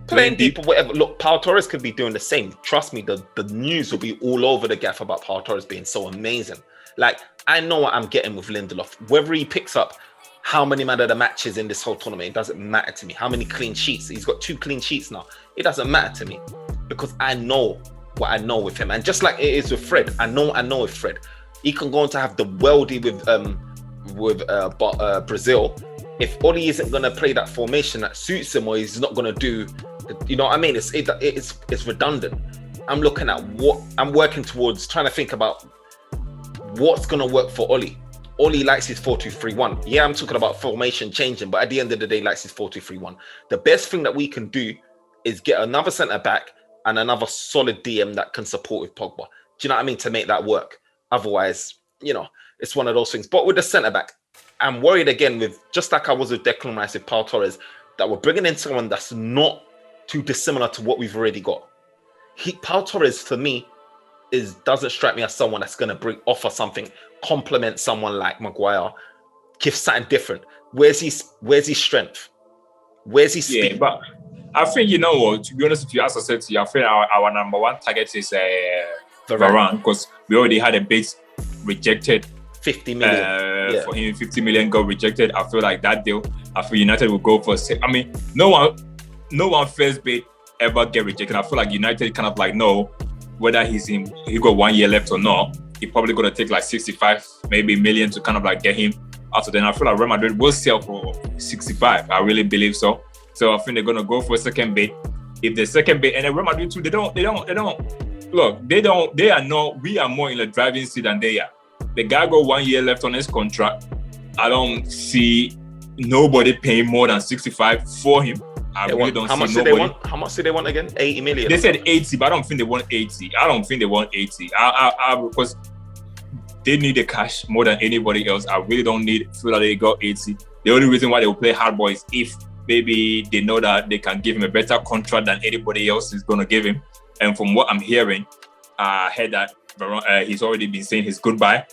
Playing deep or whatever. Look, Pau Torres could be doing the same. Trust me, the news will be all over the gaff about Pau Torres being so amazing. Like, I know what I'm getting with Lindelof. Whether he picks up how many man of the matches in this whole tournament, it doesn't matter to me. How many clean sheets? He's got 2 clean sheets now. It doesn't matter to me because I know what I know with him. And just like it is with Fred, I know with Fred. He can go on to have the worldie with Brazil. If Oli isn't going to play that formation that suits him, or he's not going to do, you know what I mean? It's redundant. I'm looking at what I'm working towards, trying to think about what's going to work for Oli. Oli likes his 4-2-3-1. Yeah, I'm talking about formation changing, but at the end of the day, likes his 4-2-3-1. The best thing that we can do is get another centre back and another solid DM that can support with Pogba. Do you know what I mean? To make that work. Otherwise, it's one of those things. But with the centre back, I'm worried again with, just like I was with Declan Rice with Pau Torres, that we're bringing in someone that's not too dissimilar to what we've already got. Pau Torres, for me, doesn't strike me as someone that's going to offer something, complement someone like Maguire, give something different. Where's his strength? Where's his speed? Yeah, but I think, to be honest with you, as I said to you, I think our number one target is Varane, because we already had a bid rejected. 50 million. For him, 50 million got rejected. I feel like that deal, I feel United will go for. I mean, no one first bid ever get rejected. I feel like United kind of like know whether he got 1 year left or not. He probably gonna take like 65 maybe million to kind of like get him out. Then I feel like Real Madrid will sell for 65. I really believe so. So I think they're gonna go for a second bid. If the second bid, and then Real Madrid too, they don't look. They are not. We are more in the driving seat than they are. The guy got 1 year left on his contract. I don't see nobody paying more than 65 for him. I really don't see nobody. How much do they want again? 80 million? They said 80, but I don't think they want 80. Because they need the cash more than anybody else. I really don't feel that they got 80. The only reason why they will play hardball is if maybe they know that they can give him a better contract than anybody else is going to give him. And from what I'm hearing, I heard that he's already been saying his goodbye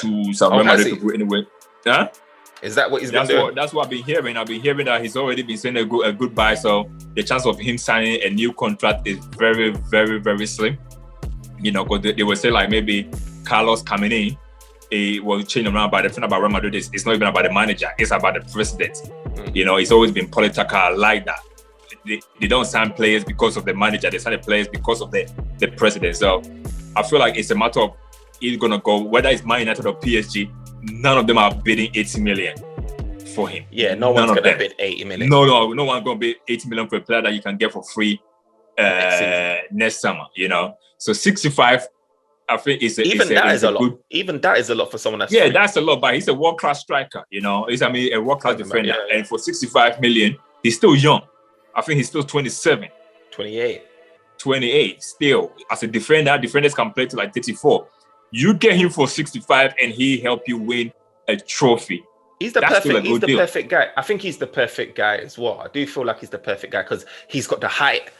to some Real Madrid people anyway. Huh? Is that what he's been doing? That's what I've been hearing. I've been hearing that he's already been saying a goodbye. So the chance of him signing a new contract is very, very, very slim. Because they will say like maybe Carlos coming in, it will change around. But the thing about Real Madrid is it's not even about the manager. It's about the president. It's always been political like that. They don't sign players because of the manager. They sign the players because of the president. So I feel like it's a matter of he's going to go, whether it's Man United or PSG, none of them are bidding 80 million for him. Yeah, no one's going to bid 80 million. No one's going to bid 80 million for a player that you can get for free next summer. So 65. I think even that is a lot. Even that is a lot for someone that's free. That's a lot. But he's a world-class striker. He's a world-class defender. Yeah. And for 65 million, he's still young. I think he's still 27. 28. Still, as a defender, defenders can play to like 34. You get him for 65, and he help you win a trophy. He's the perfect guy. I think he's the perfect guy as well. I do feel like he's the perfect guy because he's got the height,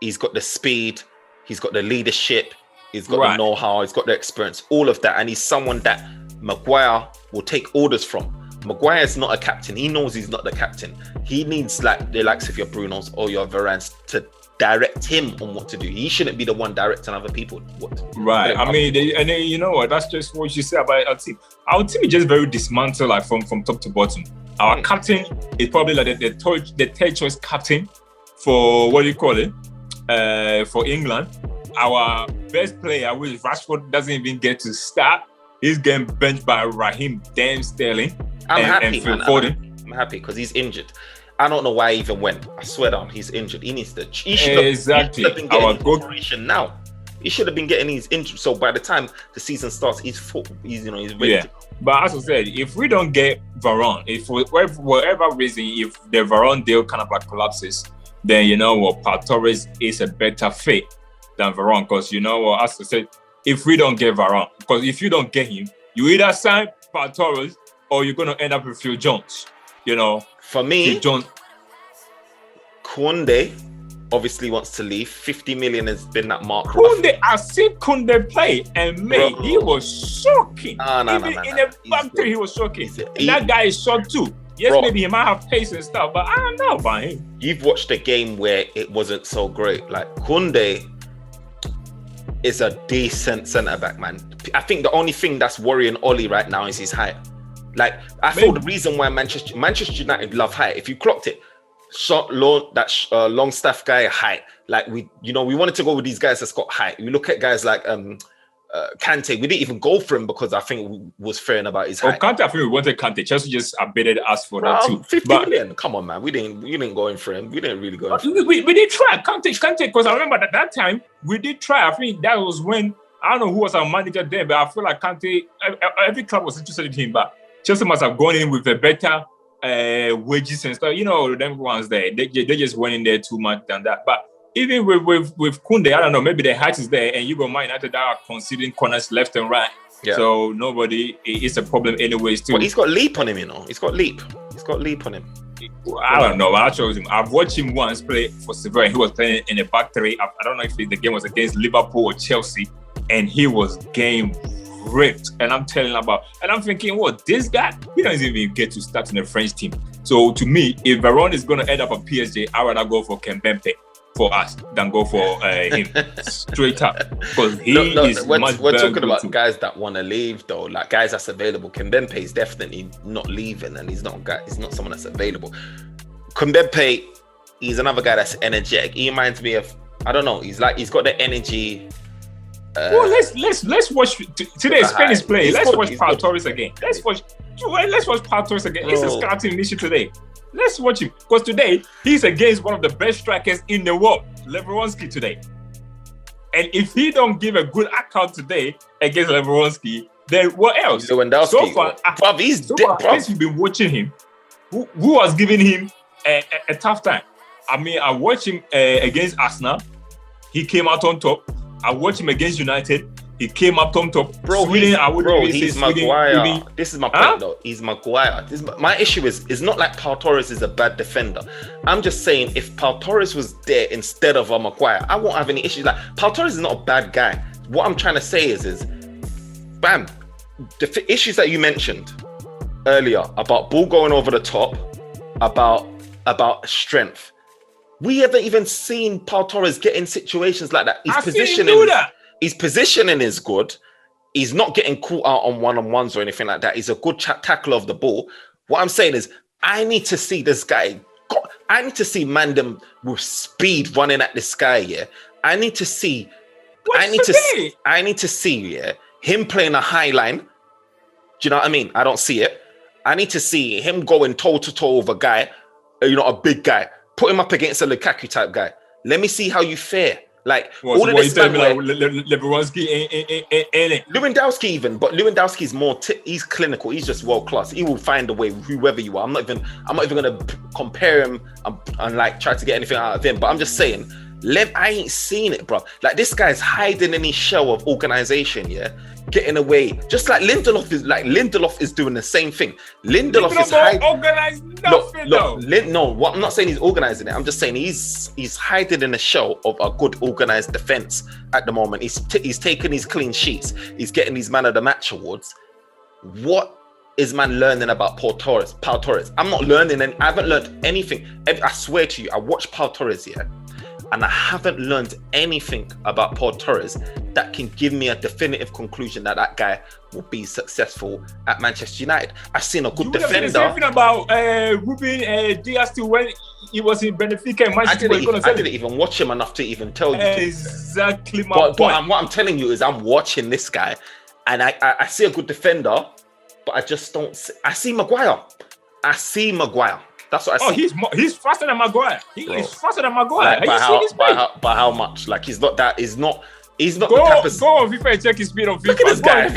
he's got the speed, he's got the leadership, he's got the know-how, he's got the experience, all of that. And he's someone that Maguire will take orders from. Maguire is not a captain. He knows he's not the captain. He needs like the likes of your Brunos or your Varans to direct him on what to do. He shouldn't be the one directing other people what to do. Right. I mean, and then, you know what? That's just what you say about our team. Our team is just very dismantled, like from top to bottom. Our captain is probably like the third choice captain for what do you call it? For England. Our best player, which Rashford doesn't even get to start, he's getting benched by Raheem damn Sterling. I'm happy because he's injured. I don't know why he even went. I swear down, he's injured. He should have been getting operation now. He should have been getting his injury. So by the time the season starts, he's ready. Yeah. But as I said, if we don't get Varane, if for whatever reason, if the Varane deal kind of like collapses, then you know what, Pau Torres is a better fit than Varane. Because you know what, as I said, if we don't get Varane, because if you don't get him, you either sign Pau Torres or you're gonna end up with Phil Jones. For me, Koundé obviously wants to leave. 50 million has been that mark. I seen Koundé play, and mate, he was shocking. In the Banter, he was shocking. That guy is short too. Yes, maybe he might have pace and stuff, but I don't know about him. You've watched a game where it wasn't so great. Like Koundé is a decent centre back, man. I think the only thing that's worrying Oli right now is his height. Like, I feel the reason why Manchester United love height. If you clocked it, Longstaff guy height. Like we wanted to go with these guys that's got height. We look at guys like Kante. We didn't even go for him because I think we was fearing about his height. Kante, I think we wanted Kante. Chelsea just abetted us for that too. 50 million. Come on, man. We didn't go in for him. We didn't really go in for him. We did try Kante because I remember at that time we did try. I think that was when I don't know who was our manager then, but I feel like Kante. Every club was interested in him, but Chelsea must have gone in with a better wages and stuff. Them ones there. They just went in there too much than that. But even with Koundé, I don't know, maybe the height is there and you go mind United are conceding corners left and right. Yeah. So nobody is a problem anyways too. But he's got leap on him, He's got leap on him. I don't know. I chose him. I've watched him once play for Sevilla. He was playing in a back three. I don't know if the game was against Liverpool or Chelsea, and he was game ripped. And I'm thinking, this guy, he doesn't even get to start in the French team. So to me, if Varane is going to end up at PSG, I'd rather go for Kempembe for us than go for him straight up, because we're talking about guys that want to leave though, like guys that's available. Kempembe is definitely not leaving, and he's not someone that's available. Kempembe, he's another guy that's energetic. He reminds me of, I don't know, he's got the energy. Let's watch today. Spain is playing. Let's watch Pau Torres again. Let's watch Pau Torres again. He's a starting initiative today. Let's watch him, because today he's against one of the best strikers in the world, Lewandowski today. And if he don't give a good account today against Lewandowski, then what else? Lewandowski. So far, since we've been watching him, who has given him a tough time? I mean, I watched him against Arsenal. He came out on top. I watched him against United. He came up on top. He's Maguire. This is my point, though. He's Maguire. My issue is not like Pau Torres is a bad defender. I'm just saying, if Pau Torres was there instead of a Maguire, I won't have any issues. Like, Pau Torres is not a bad guy. What I'm trying to say is bam, the issues that you mentioned earlier about ball going over the top, about strength. We haven't even seen Pau Torres get in situations like that. His positioning is good. He's not getting caught out on one-on-ones or anything like that. He's a good tackler of the ball. What I'm saying is, I need to see this guy. I need to see Mandem with speed running at this guy. Yeah, I need to see. I need to see him playing a high line. Do you know what I mean? I don't see it. I need to see him going toe to toe with a guy, a big guy. Put him up against a Lukaku type guy. Let me see how you fare. Like What all of you this tell me man like where Lewandowski ain't it? Lewandowski even, but Lewandowski's more he's clinical. He's just world class. He will find a way, whoever you are. I'm not even gonna compare him and like try to get anything out of him. But I'm just saying, I ain't seen it, bro. Like this guy's hiding in his shell of organization, yeah, getting away. Just like Lindelof is doing the same thing. Lindelof is organized nothing though. I'm not saying he's organizing it. I'm just saying he's hiding in a shell of a good organized defense at the moment. He's taking his clean sheets. He's getting these man of the match awards. What is man learning about Pau Torres? I'm not learning, and I haven't learned anything. I swear to you, I watched Pau Torres, yeah, and I haven't learned anything about Pau Torres that can give me a definitive conclusion that guy will be successful at Manchester United. I've seen a good defender. You same thing about Ruben Diaz too when he was in Benfica and Manchester. I didn't even watch him enough to even tell you. Exactly my point. But what I'm telling you is I'm watching this guy and I see a good defender, but I just don't see. I see Maguire. That's what I see. He's faster than Maguire. He's faster than Maguire. Like, by how much? Like he's not that. He's not go, the type of... Go on FIFA and check his speed on FIFA. Look at this guy.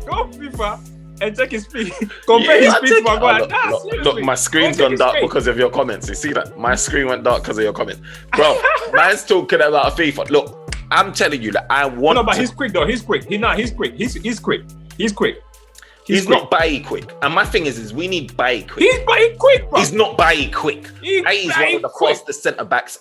Go on FIFA and check his speed. Compare his speed to Maguire. Look, my screen's gone dark because of your comments. You see that? My screen went dark because of your comments. Bro, man's talking about FIFA. Look, I'm telling you that I want No, but he's quick though. He's quick. He's quick. He's quick. He's not Bailly quick. And my thing is we need Bailly quick. He's Bailly quick, bro. He's not Bailly quick. He's one of the fastest centre-backs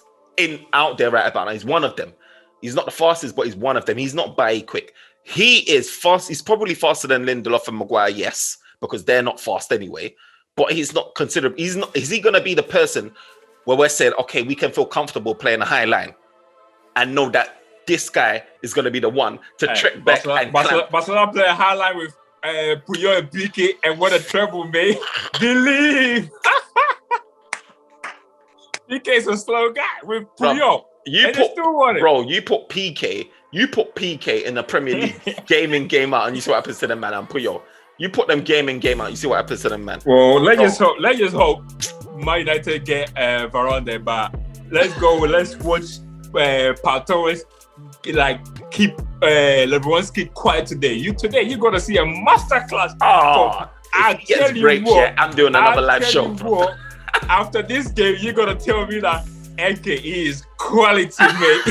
out there right about now. He's one of them. He's not the fastest, but he's one of them. He's not Bailly quick. He is fast. He's probably faster than Lindelof and Maguire, yes, because they're not fast anyway. But he's not considered. He's not. Is he going to be the person where we're saying, okay, we can feel comfortable playing a high line and know that this guy is going to be the one to trek back and Barcelona play a high line with Puyol and Piqué and what a treble, mate. Believe. Piqué is a slow guy with Puyol. You put Piqué in the Premier League game in, game out, and you see what happens to them, man, and Puyol. You put them game in, game out, you see what happens to them, man. Well, let's just hope Man United get Varane there, but let's watch Pau Torres keep Lewandowski quiet today. You're gonna see a masterclass. I'm doing another live show. After this game, you're gonna tell me that NK is quality, mate.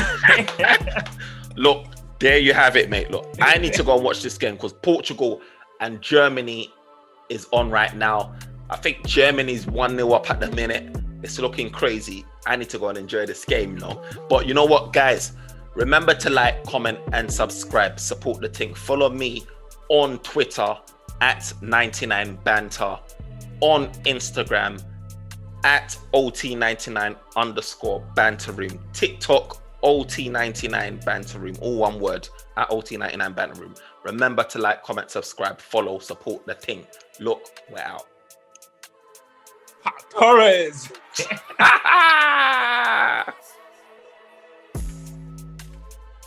Look, there you have it, mate. Look, I need to go and watch this game because Portugal and Germany is on right now. I think Germany's 1-0 up at the minute. It's looking crazy. I need to go and enjoy this game, But you know what, guys? Remember to like, comment, and subscribe. Support the thing. Follow me on Twitter at 99banter, on Instagram at OT99_banterroom, TikTok OT99 banterroom, all one word, at OT99 banterroom. Remember to like, comment, subscribe, follow, support the thing. Look, we're out. Torres.